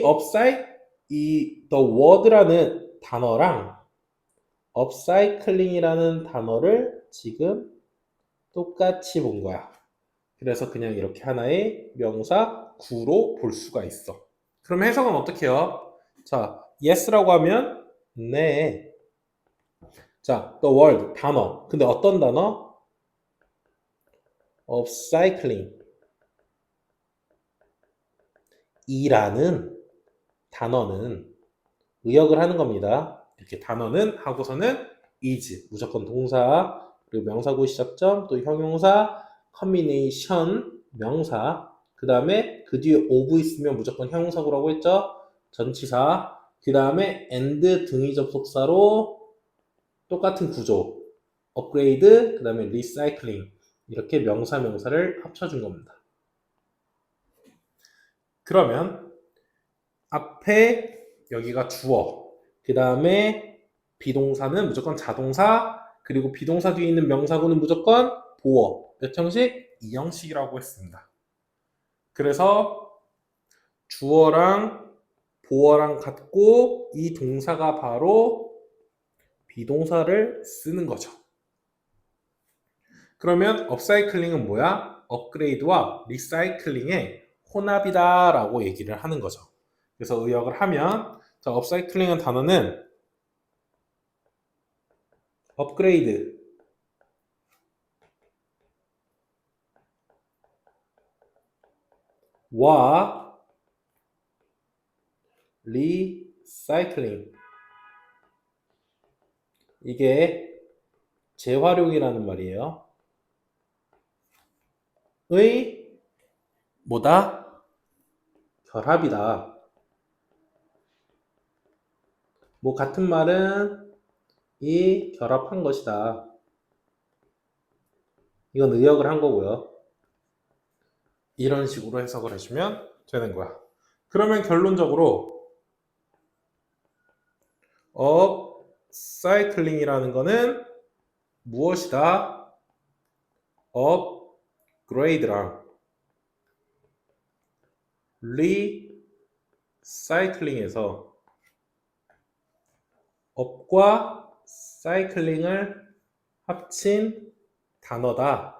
the word라는 단어랑 upcycling이라는 단어를 지금 똑같이 본 거야. 그래서 그냥 이렇게 하나의 명사 구로 볼 수가 있어. 그럼 해석은 어떻게 해요? 자, yes라고 하면 네. 자, the word 단어. 근데 어떤 단어? upcycling 이라는 단어는 의역을 하는 겁니다. 이렇게 단어는 하고서는 is 무조건 동사 그리고 명사구 시작점 또 형용사 combination 명사 그 다음에 그 뒤에 of 있으면 무조건 형용사구라고 했죠. 전치사 그 다음에 and 등위 접속사로 똑같은 구조 업그레이드 그 다음에 리사이클링 이렇게 명사를 합쳐준 겁니다. 그러면 앞에 여기가 주어 그 다음에 비동사는 무조건 자동사 그리고 비동사 뒤에 있는 명사구는 무조건 보어 몇 형식? 2형식이라고 했습니다. 그래서 주어랑 보어랑 같고 이 동사가 바로 비동사를 쓰는 거죠. 그러면 업사이클링은 뭐야? 업그레이드와 리사이클링의 혼합이다 라고 얘기를 하는 거죠. 그래서 의역을 하면 자, 업사이클링은 단어는 업그레이드 와 리사이클링 이게 재활용이라는 말이에요. 의 뭐다? 결합이다. 뭐 같은 말은 이 결합한 것이다. 이건 의역을 한 거고요. 이런 식으로 해석을 해주면 되는 거야. 그러면 결론적으로 업사이클링이라는 거는 무엇이다? 업그레이드랑 리사이클링에서 업과 사이클링을 합친 단어다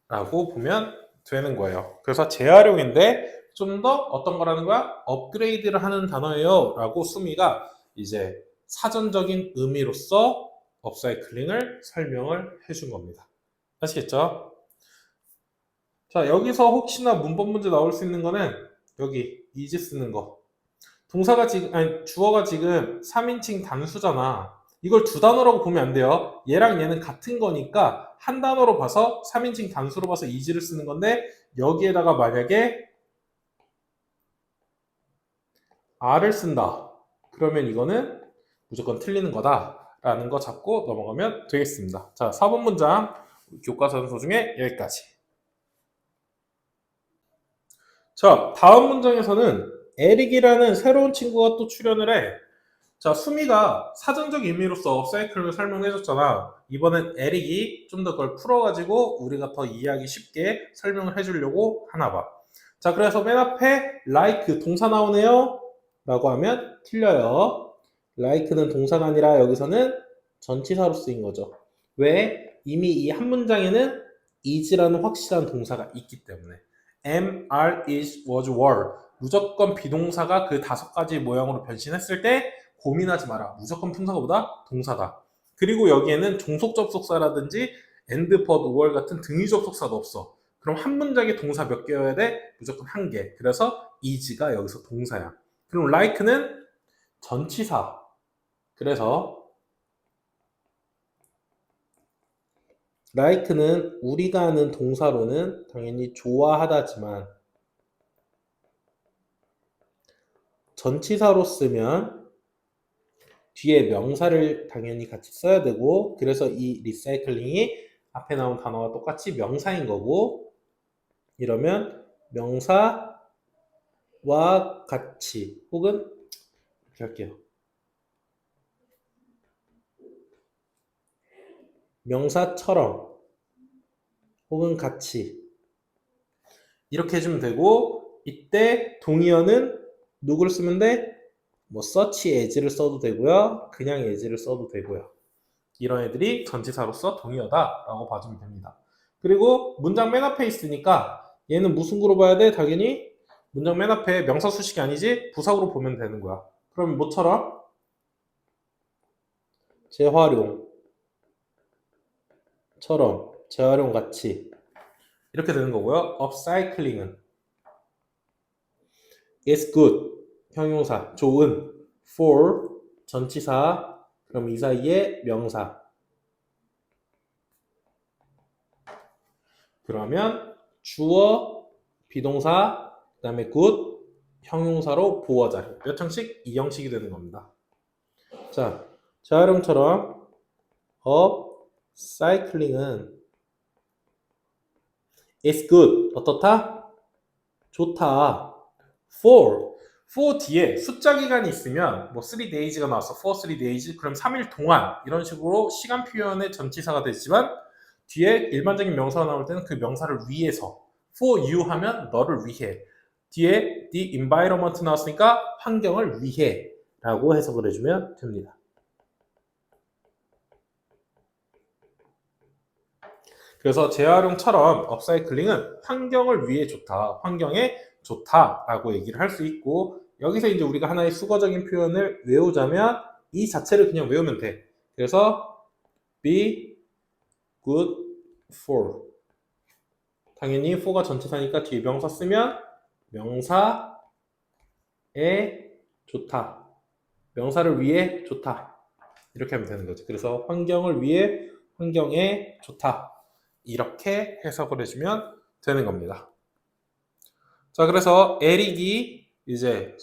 라고 보면 되는 거예요. 그래서 재활용인데 좀 더 어떤 거라는 거야? 업그레이드를 하는 단어예요 라고 수미가 이제 사전적인 의미로서 업사이클링을 설명을 해준 겁니다. 아시겠죠? 자, 여기서 혹시나 문법 문제 나올 수 있는 거는 여기 is 쓰는 거. 동사가 지금 주어가 지금 3인칭 단수잖아. 이걸 두 단어라고 보면 안 돼요. 얘랑 얘는 같은 거니까 한 단어로 봐서 3인칭 단수로 봐서 is를 쓰는 건데 여기에다가 만약에 are를 쓴다. 그러면 이거는 무조건 틀리는 거다라는 거 잡고 넘어가면 되겠습니다. 자, 4번 문장 교과서에서 중에 여기까지. 자, 다음 문장에서는 에릭이라는 새로운 친구가 또 출연을 해. 자, 수미가 사전적 의미로서 업사이클을 설명해줬잖아. 이번엔 에릭이 좀 더 그걸 풀어가지고 우리가 더 이해하기 쉽게 설명을 해주려고 하나 봐. 자, 그래서 맨 앞에 like 동사 나오네요 라고 하면 틀려요. like는 동사가 아니라 여기서는 전치사로 쓰인 거죠. 왜? 이미 이 한 문장에는 is라는 확실한 동사가 있기 때문에 am, are, is, was, were 무조건 비동사가 그 5가지 모양으로 변신했을 때 고민하지 마라. 무조건 품사가보다 동사다. 그리고 여기에는 종속 접속사라든지 and, but, were 같은 등위 접속사도 없어. 그럼 한 문장에 동사 몇 개여야 돼? 무조건 1개. 그래서 is가 여기서 동사야. 그럼 like는 전치사. 그래서 like는 우리가 아는 동사로는 당연히 좋아하다지만 전치사로 쓰면 뒤에 명사를 당연히 같이 써야 되고 그래서 이 리사이클링이 앞에 나온 단어와 똑같이 명사인 거고 이러면 명사와 같이 혹은 이렇게 할게요. 명사처럼 혹은 같이 이렇게 해주면 되고 이때 동의어는 누구를 쓰면 돼? 뭐 such as를 써도 되고요. 그냥 as를 써도 되고요. 이런 애들이 전치사로서 동의어다 라고 봐주면 됩니다. 그리고 문장 맨 앞에 있으니까 얘는 무슨 구로 봐야 돼? 당연히 문장 맨 앞에 명사 수식이 아니지 부사구로 보면 되는 거야. 그럼 뭐처럼? 재활용 같이 이렇게 되는 거고요. upcycling은 is good 형용사 좋은 for 전치사 그럼 이 사이에 명사 그러면 주어 비동사 그 다음에 good 형용사로 보어자료 몇 형식? 2형식이 되는 겁니다. 자 재활용처럼 upcycling은 is good 어떻다? 좋다. for 뒤에 숫자 기간이 있으면 뭐 3days가 나왔어. for 3days 그럼 3일 동안 이런 식으로 시간 표현의 전치사가 되지만 뒤에 일반적인 명사가 나올 때는 그 명사를 위해서 for you 하면 너를 위해 뒤에 the environment 나왔으니까 환경을 위해 라고 해석을 해주면 됩니다. 그래서 재활용처럼 업사이클링은 환경을 위해 좋다, 환경에 좋다라고 얘기를 할 수 있고 여기서 이제 우리가 하나의 수거적인 표현을 외우자면 이 자체를 그냥 외우면 돼. 그래서 be good for 당연히 for가 전치사니까 뒤에 명사 쓰면 명사에 좋다, 명사를 위해 좋다 이렇게 하면 되는 거지. 그래서 환경을 위해 환경에 좋다 이렇게 해석을 해주면 되는 겁니다. 자, 그래서 에릭이 이제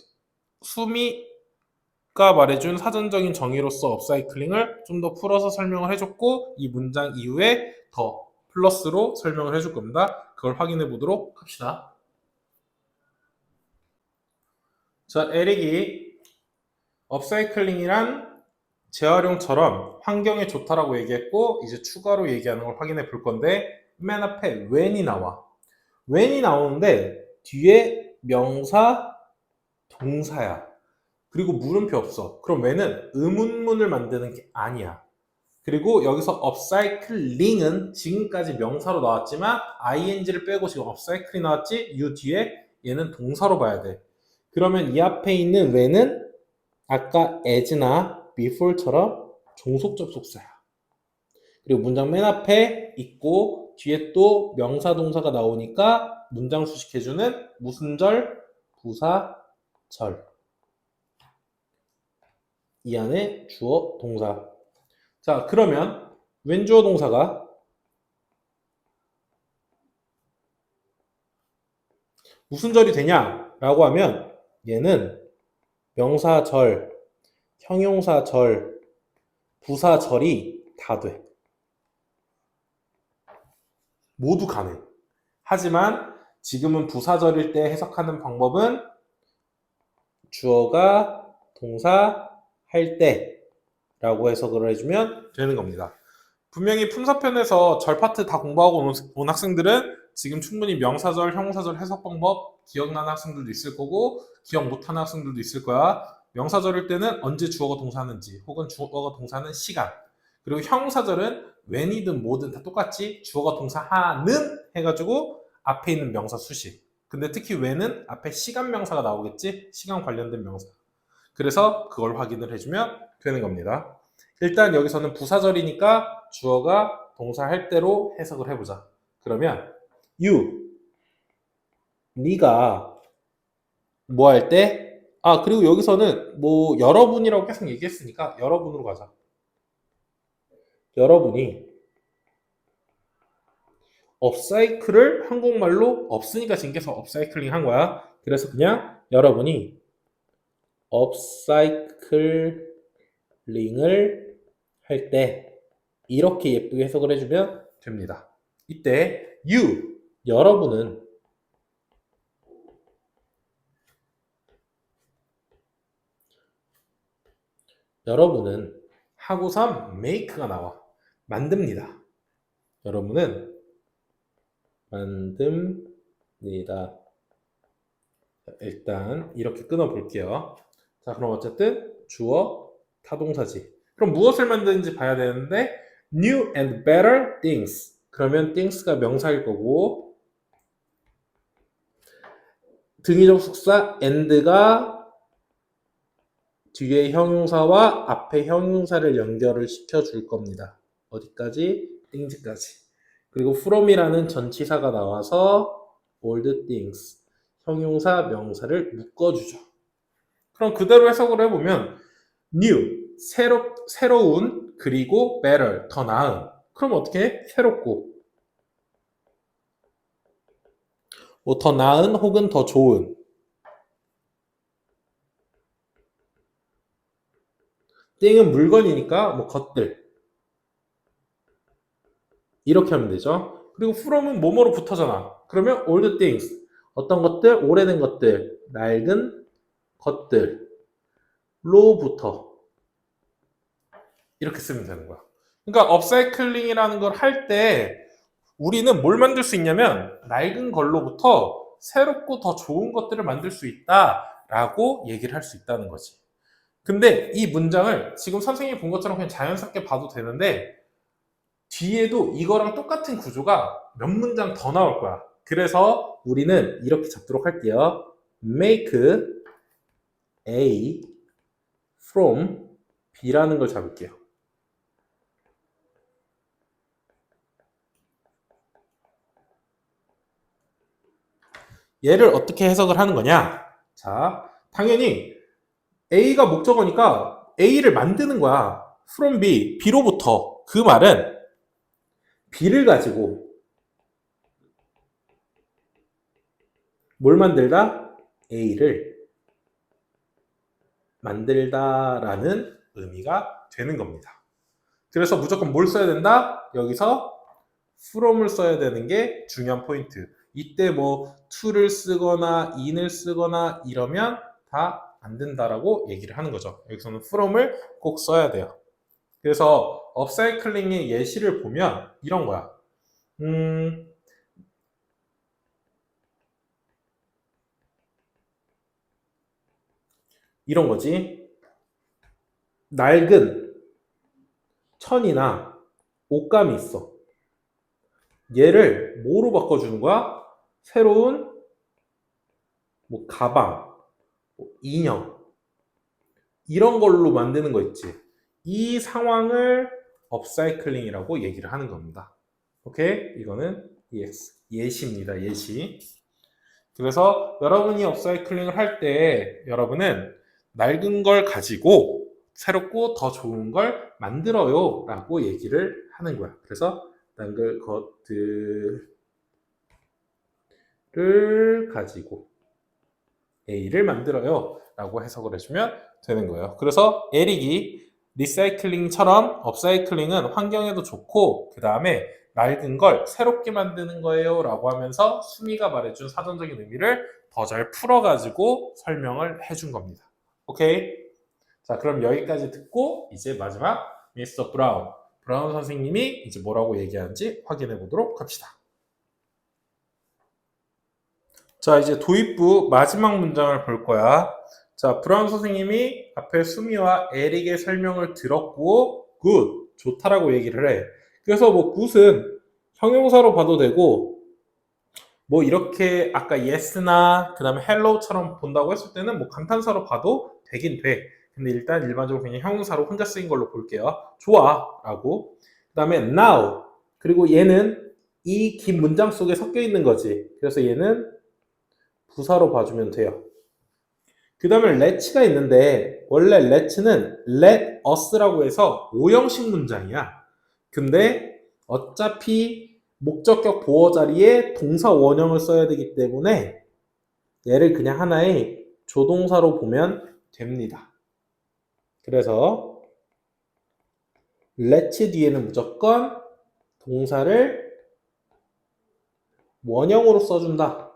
수미가 말해준 사전적인 정의로서 업사이클링을 좀 더 풀어서 설명을 해줬고 이 문장 이후에 더 플러스로 설명을 해줄 겁니다. 그걸 확인해 보도록 합시다. 자, 에릭이 업사이클링이란 재활용처럼 환경에 좋다라고 얘기했고 이제 추가로 얘기하는 걸 확인해 볼 건데 맨 앞에 when이 나와. when이 나오는데 뒤에 명사 동사야. 그리고 물음표 없어. 그럼 when은 의문문을 만드는 게 아니야. 그리고 여기서 upcycling은 지금까지 명사로 나왔지만 ing를 빼고 지금 upcycling 나왔지? 이 뒤에 얘는 동사로 봐야 돼. 그러면 이 앞에 있는 when은 아까 as나 before처럼 종속 접속사야. 그리고 문장 맨 앞에 있고 뒤에 또 명사 동사가 나오니까 문장 수식해주는 무슨 절? 부사절. 이 안에 주어 동사. 자, 그러면 웬 주어 동사가 무슨 절이 되냐라고 하면 얘는 명사절, 형용사절, 부사절이 다 돼. 모두 가능. 하지만 지금은 부사절일 때 해석하는 방법은 주어가 동사 할 때라고 해석을 해주면 되는 겁니다. 분명히 품사편에서 절 파트 다 공부하고 온 학생들은 지금 충분히 명사절, 형용사절 해석 방법 기억나는 학생들도 있을 거고 기억 못하는 학생들도 있을 거야. 명사절일 때는 언제 주어가 동사하는지 혹은 주어가 동사하는 시간 그리고 형용사절은 when이든 뭐든 다 똑같지. 주어가 동사 하는 해가지고 앞에 있는 명사 수식. 근데 특히 when은 앞에 시간 명사가 나오겠지. 시간 관련된 명사. 그래서 그걸 확인을 해주면 되는 겁니다. 일단 여기서는 부사절이니까 주어가 동사 할 대로 해석을 해보자. 그러면 you, 네가 뭐 할 때? 아, 그리고 여기서는 뭐 여러분이라고 계속 얘기했으니까 여러분으로 가자. 여러분이 업사이클을 한국말로 없으니까 징계서 업사이클링 한 거야. 그래서 그냥 여러분이 업사이클링을 할 때 이렇게 예쁘게 해석을 해주면 됩니다. 이때 you, 여러분은 하고선 make가 나와. 만듭니다. 여러분은 만듭니다. 일단 이렇게 끊어 볼게요. 자, 그럼 어쨌든 주어 타동사지. 그럼 무엇을 만드는지 봐야 되는데 new and better things. 그러면 things가 명사일 거고 등위적 숙사 and가 뒤에 형용사와 앞에 형용사를 연결을 시켜줄 겁니다. 어디까지? things까지. 그리고 from이라는 전치사가 나와서 old things, 형용사, 명사를 묶어주죠. 그럼 그대로 해석을 해보면 new, 새로운, 그리고 better, 더 나은. 그럼 어떻게 해? 새롭고 뭐 더 나은 혹은 더 좋은. thing은 물건이니까 뭐 것들 이렇게 하면 되죠. 그리고 from은 뭐뭐로 붙어잖아. 그러면 old things, 어떤 것들, 오래된 것들, 낡은 것들로부터 이렇게 쓰면 되는 거야. 그러니까 업사이클링이라는 걸 할 때 우리는 뭘 만들 수 있냐면 낡은 걸로부터 새롭고 더 좋은 것들을 만들 수 있다라고 얘기를 할 수 있다는 거지. 근데 이 문장을 지금 선생님이 본 것처럼 그냥 자연스럽게 봐도 되는데 뒤에도 이거랑 똑같은 구조가 몇 문장 더 나올 거야. 그래서 우리는 이렇게 잡도록 할게요. make A from B라는 걸 잡을게요. 얘를 어떻게 해석을 하는 거냐? 자, 당연히 A가 목적어니까 A를 만드는 거야. from B, B로부터. 그 말은 B를 가지고 뭘 만들다? A를 만들다라는 의미가 되는 겁니다. 그래서 무조건 뭘 써야 된다? 여기서 from을 써야 되는 게 중요한 포인트. 이때 뭐 to를 쓰거나 in을 쓰거나 이러면 다 안 된다라고 얘기를 하는 거죠. 여기서는 from을 꼭 써야 돼요. 그래서 업사이클링의 예시를 보면 이런 거야. 이런 거지. 낡은 천이나 옷감이 있어. 얘를 뭐로 바꿔주는 거야? 새로운 뭐 가방, 뭐 인형 이런 걸로 만드는 거 있지. 이 상황을 업사이클링이라고 얘기를 하는 겁니다. 오케이? 이거는 예시입니다. 예시. 그래서 여러분이 업사이클링을 할 때 여러분은 낡은 걸 가지고 새롭고 더 좋은 걸 만들어요 라고 얘기를 하는 거야. 그래서 낡은 것들을 가지고 A를 만들어요 라고 해석을 해주면 되는 거예요. 그래서 에릭이 리사이클링처럼 업사이클링은 환경에도 좋고 그 다음에 낡은 걸 새롭게 만드는 거예요 라고 하면서 수미가 말해준 사전적인 의미를 더 잘 풀어가지고 설명을 해준 겁니다. 오케이? 자, 그럼 여기까지 듣고 이제 마지막 미스터 브라운 선생님이 이제 뭐라고 얘기하는지 확인해 보도록 합시다. 자, 이제 도입부 마지막 문장을 볼 거야. 자, 브라운 선생님이 앞에 수미와 에릭의 설명을 들었고, 굿. 좋다라고 얘기를 해. 그래서 뭐 굿은 형용사로 봐도 되고 뭐 이렇게 아까 yes나 그 다음에 hello처럼 본다고 했을 때는 뭐 감탄사로 봐도 되긴 돼. 근데 일단 일반적으로 그냥 형용사로 혼자 쓰인 걸로 볼게요. 좋아 라고. 그 다음에 now. 그리고 얘는 이 긴 문장 속에 섞여 있는 거지. 그래서 얘는 부사로 봐주면 돼요. 그 다음에 let's가 있는데 원래 let's는 let us라고 해서 오형식 문장이야. 근데 어차피 목적격 보어 자리에 동사 원형을 써야 되기 때문에 얘를 그냥 하나의 조동사로 보면 됩니다. 그래서 let's 뒤에는 무조건 동사를 원형으로 써준다.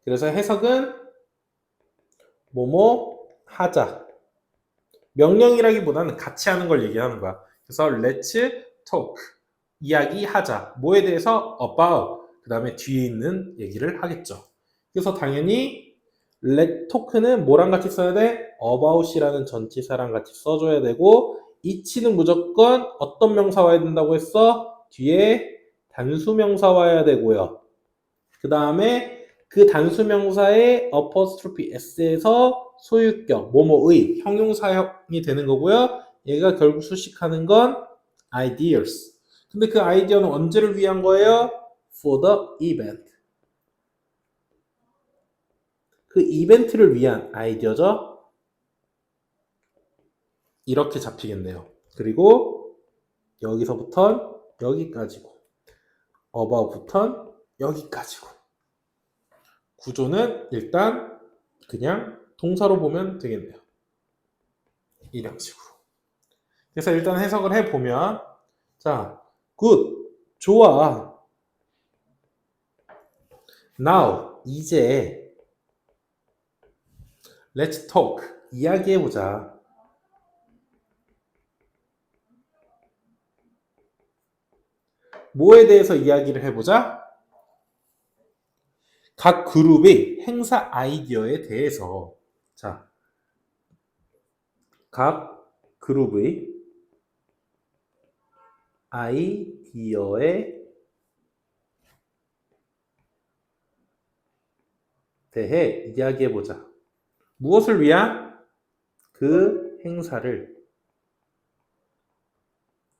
그래서 해석은 뭐뭐 하자. 명령이라기보다는 같이 하는 걸 얘기하는 거야. 그래서 let's talk. 이야기하자. 뭐에 대해서? about. 그 다음에 뒤에 있는 얘기를 하겠죠. 그래서 당연히 let talk는 뭐랑 같이 써야 돼? about이라는 전치사랑 같이 써줘야 되고 it는 무조건 어떤 명사 와야 된다고 했어? 뒤에 단수명사 와야 되고요. 그 다음에 그 단수명사의 apostrophe s에서 소유격, 뭐뭐의 형용사형이 되는 거고요. 얘가 결국 수식하는 건 ideas. 근데 그 아이디어는 언제를 위한 거예요? For the event. 그 이벤트를 위한 아이디어죠. 이렇게 잡히겠네요. 그리고 여기서부터 여기까지고 about부터 여기까지고 구조는 일단 그냥 동사로 보면 되겠네요. 이런 식으로. 그래서 일단 해석을 해보면 자, good, 좋아. now, 이제 let's talk, 이야기해보자. 뭐에 대해서 이야기를 해보자? 각 그룹의 행사 아이디어에 대해서. 자, 각 그룹의 아이디어에 대해 이야기해보자. 무엇을 위한? 그 행사를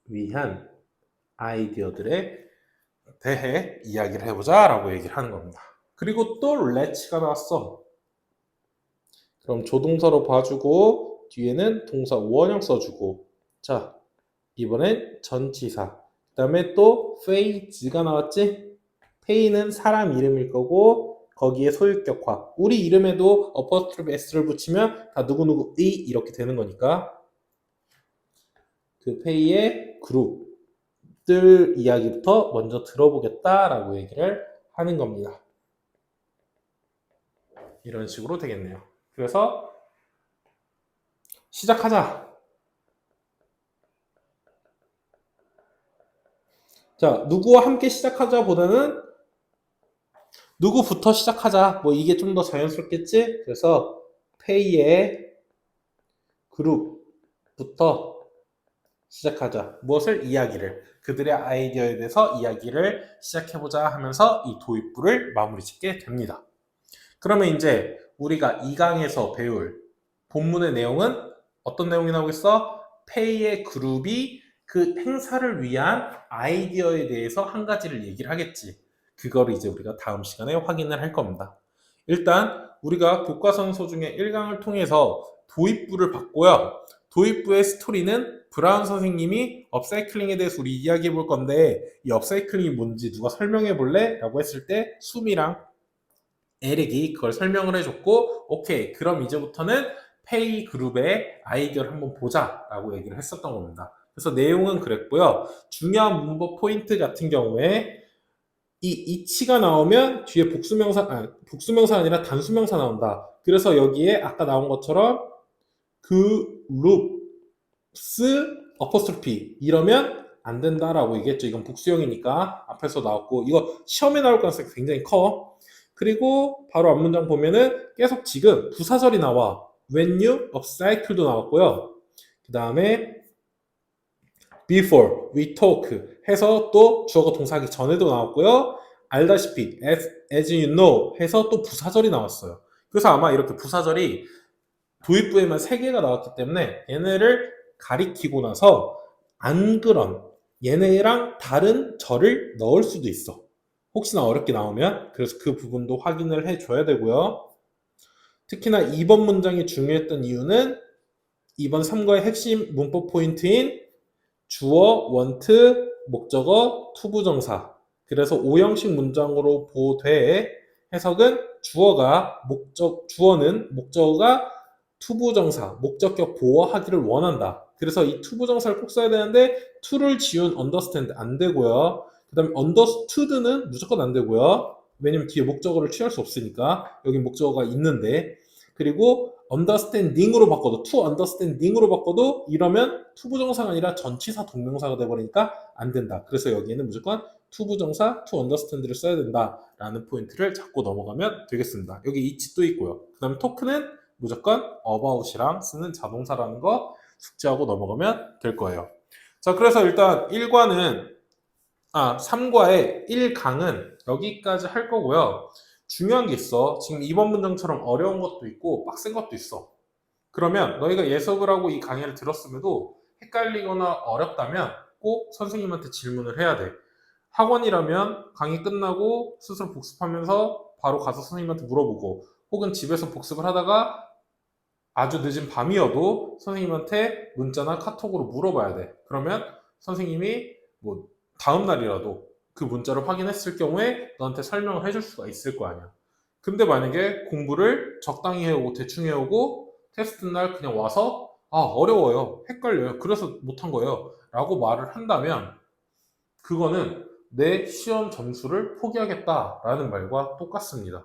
위한 아이디어들에 대해 이야기를 해보자 라고 얘기를 하는 겁니다. 그리고 또 let's가 나왔어. 그럼 조동사로 봐주고 뒤에는 동사 원형 써주고 자 이번엔 전치사 그 다음에 또 phase가 나왔지? pay는 사람 이름일 거고 거기에 소유격화 우리 이름에도 apostrophe s를 붙이면 다 누구누구의 이렇게 되는 거니까 그 pay의 그룹들 이야기부터 먼저 들어보겠다라고 얘기를 하는 겁니다. 이런 식으로 되겠네요. 그래서 시작하자. 자, 누구와 함께 시작하자 보다는 누구부터 시작하자. 뭐 이게 좀 더 자연스럽겠지? 그래서 페이의 그룹부터 시작하자. 무엇을? 이야기를. 그들의 아이디어에 대해서 이야기를 시작해보자 하면서 이 도입부를 마무리 짓게 됩니다. 그러면 이제 우리가 2강에서 배울 본문의 내용은 어떤 내용이 나오겠어? 페이의 그룹이 그 행사를 위한 아이디어에 대해서 한 가지를 얘기를 하겠지. 그거를 이제 우리가 다음 시간에 확인을 할 겁니다. 일단 우리가 교과서서 중에 1강을 통해서 도입부를 봤고요. 도입부의 스토리는 브라운 선생님이 업사이클링에 대해서 우리 이야기해 볼 건데 이 업사이클링이 뭔지 누가 설명해 볼래? 라고 했을 때 수미랑 에릭이 그걸 설명을 해줬고 오케이 그럼 이제부터는 페이 그룹의 아이디어를 한번 보자 라고 얘기를 했었던 겁니다. 그래서 내용은 그랬고요. 중요한 문법 포인트 같은 경우에 이 이치가 나오면 뒤에 복수명사 아니라 단수명사 나온다. 그래서 여기에 아까 나온 것처럼 그룹스 어퍼스트로피 이러면 안 된다라고 얘기했죠. 이건 복수형이니까 앞에서 나왔고 이거 시험에 나올 가능성이 굉장히 커. 그리고 바로 앞문장 보면은 계속 지금 부사절이 나와. When you upcycle도 나왔고요. 그 다음에 before, we talk 해서 또 주어가 동사하기 전에도 나왔고요. 알다시피 as you know 해서 또 부사절이 나왔어요. 그래서 아마 이렇게 부사절이 도입부에만 3개가 나왔기 때문에 얘네를 가리키고 나서 안 그런 얘네랑 다른 절을 넣을 수도 있어. 혹시나 어렵게 나오면 그래서 그 부분도 확인을 해줘야 되고요. 특히나 2번 문장이 중요했던 이유는 이번 3과의 핵심 문법 포인트인 주어, want, 목적어, 투부정사. 그래서 5형식 문장으로 보되 해석은 주어는 목적어가 투부정사, 목적격 보어하기를 원한다. 그래서 이 투부정사를 꼭 써야 되는데 to를 지운 understand 안 되고요. 그 다음에 understood는 무조건 안 되고요. 왜냐면 뒤에 목적어를 취할 수 없으니까 여기 목적어가 있는데 그리고 understanding으로 바꿔도 to understanding으로 바꿔도 이러면 투부정사가 아니라 전치사 동명사가 돼버리니까 안 된다. 그래서 여기에는 무조건 투부정사 to understand를 써야 된다라는 포인트를 잡고 넘어가면 되겠습니다. 여기 이치 또 있고요. 그 다음에 talk는 무조건 about이랑 쓰는 자동사라는 거 숙지하고 넘어가면 될 거예요. 자, 그래서 일단 3과의 1강은 여기까지 할 거고요. 중요한 게 있어. 지금 이번 문장처럼 어려운 것도 있고 빡센 것도 있어. 그러면 너희가 예습을 하고 이 강의를 들었음에도 헷갈리거나 어렵다면 꼭 선생님한테 질문을 해야 돼. 학원이라면 강의 끝나고 스스로 복습하면서 바로 가서 선생님한테 물어보고 혹은 집에서 복습을 하다가 아주 늦은 밤이어도 선생님한테 문자나 카톡으로 물어봐야 돼. 그러면 선생님이 뭐 다음 날이라도 그 문자를 확인했을 경우에 너한테 설명을 해줄 수가 있을 거 아니야. 근데 만약에 공부를 적당히 해오고 대충 해오고 테스트 날 그냥 와서 어려워요, 헷갈려요, 그래서 못한 거예요 라고 말을 한다면 그거는 내 시험 점수를 포기하겠다라는 말과 똑같습니다.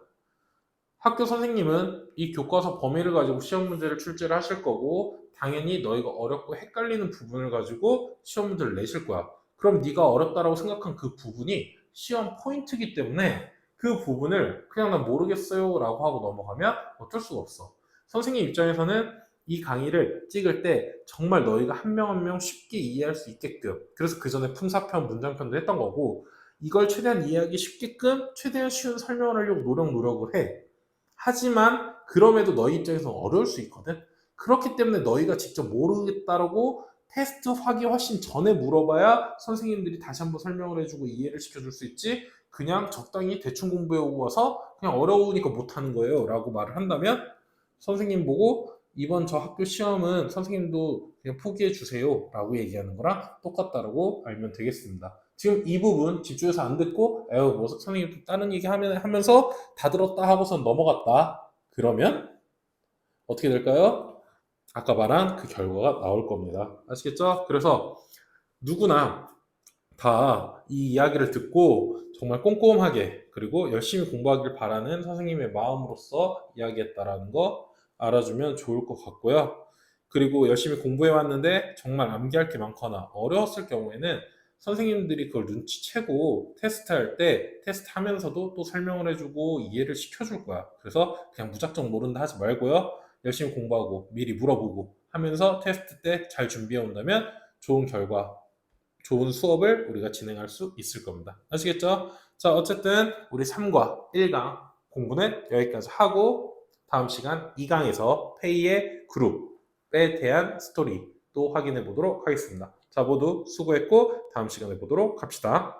학교 선생님은 이 교과서 범위를 가지고 시험 문제를 출제를 하실 거고 당연히 너희가 어렵고 헷갈리는 부분을 가지고 시험 문제를 내실 거야. 그럼 네가 어렵다라고 생각한 그 부분이 시험 포인트이기 때문에 그 부분을 그냥 난 모르겠어요 라고 하고 넘어가면 어쩔 수가 없어. 선생님 입장에서는 이 강의를 찍을 때 정말 너희가 한 명 한 명 쉽게 이해할 수 있게끔 그래서 그 전에 품사편, 문장편도 했던 거고 이걸 최대한 이해하기 쉽게끔 최대한 쉬운 설명을 하려고 노력을 해. 하지만 그럼에도 너희 입장에서는 어려울 수 있거든. 그렇기 때문에 너희가 직접 모르겠다라고 테스트 하기 훨씬 전에 물어봐야 선생님들이 다시 한번 설명을 해주고 이해를 시켜줄 수 있지 그냥 적당히 대충 공부해오고 와서 그냥 어려우니까 못하는 거예요 라고 말을 한다면 선생님 보고 이번 저 학교 시험은 선생님도 그냥 포기해 주세요 라고 얘기하는 거랑 똑같다라고 알면 되겠습니다. 지금 이 부분 집중해서 안 듣고 에휴 뭐 선생님 또 다른 얘기 하면서 다 들었다 하고선 넘어갔다 그러면 어떻게 될까요? 아까 말한 그 결과가 나올 겁니다. 아시겠죠? 그래서 누구나 다 이 이야기를 듣고 정말 꼼꼼하게 그리고 열심히 공부하길 바라는 선생님의 마음으로서 이야기했다라는 거 알아주면 좋을 것 같고요. 그리고 열심히 공부해 왔는데 정말 암기할 게 많거나 어려웠을 경우에는 선생님들이 그걸 눈치채고 테스트할 때 테스트하면서도 또 설명을 해주고 이해를 시켜줄 거야. 그래서 그냥 무작정 모른다 하지 말고요. 열심히 공부하고 미리 물어보고 하면서 테스트 때 잘 준비해 온다면 좋은 결과, 좋은 수업을 우리가 진행할 수 있을 겁니다. 아시겠죠? 자, 어쨌든 우리 3과 1강 공부는 여기까지 하고 다음 시간 2강에서 페이의 그룹에 대한 스토리 또 확인해 보도록 하겠습니다. 자, 모두 수고했고 다음 시간에 보도록 합시다.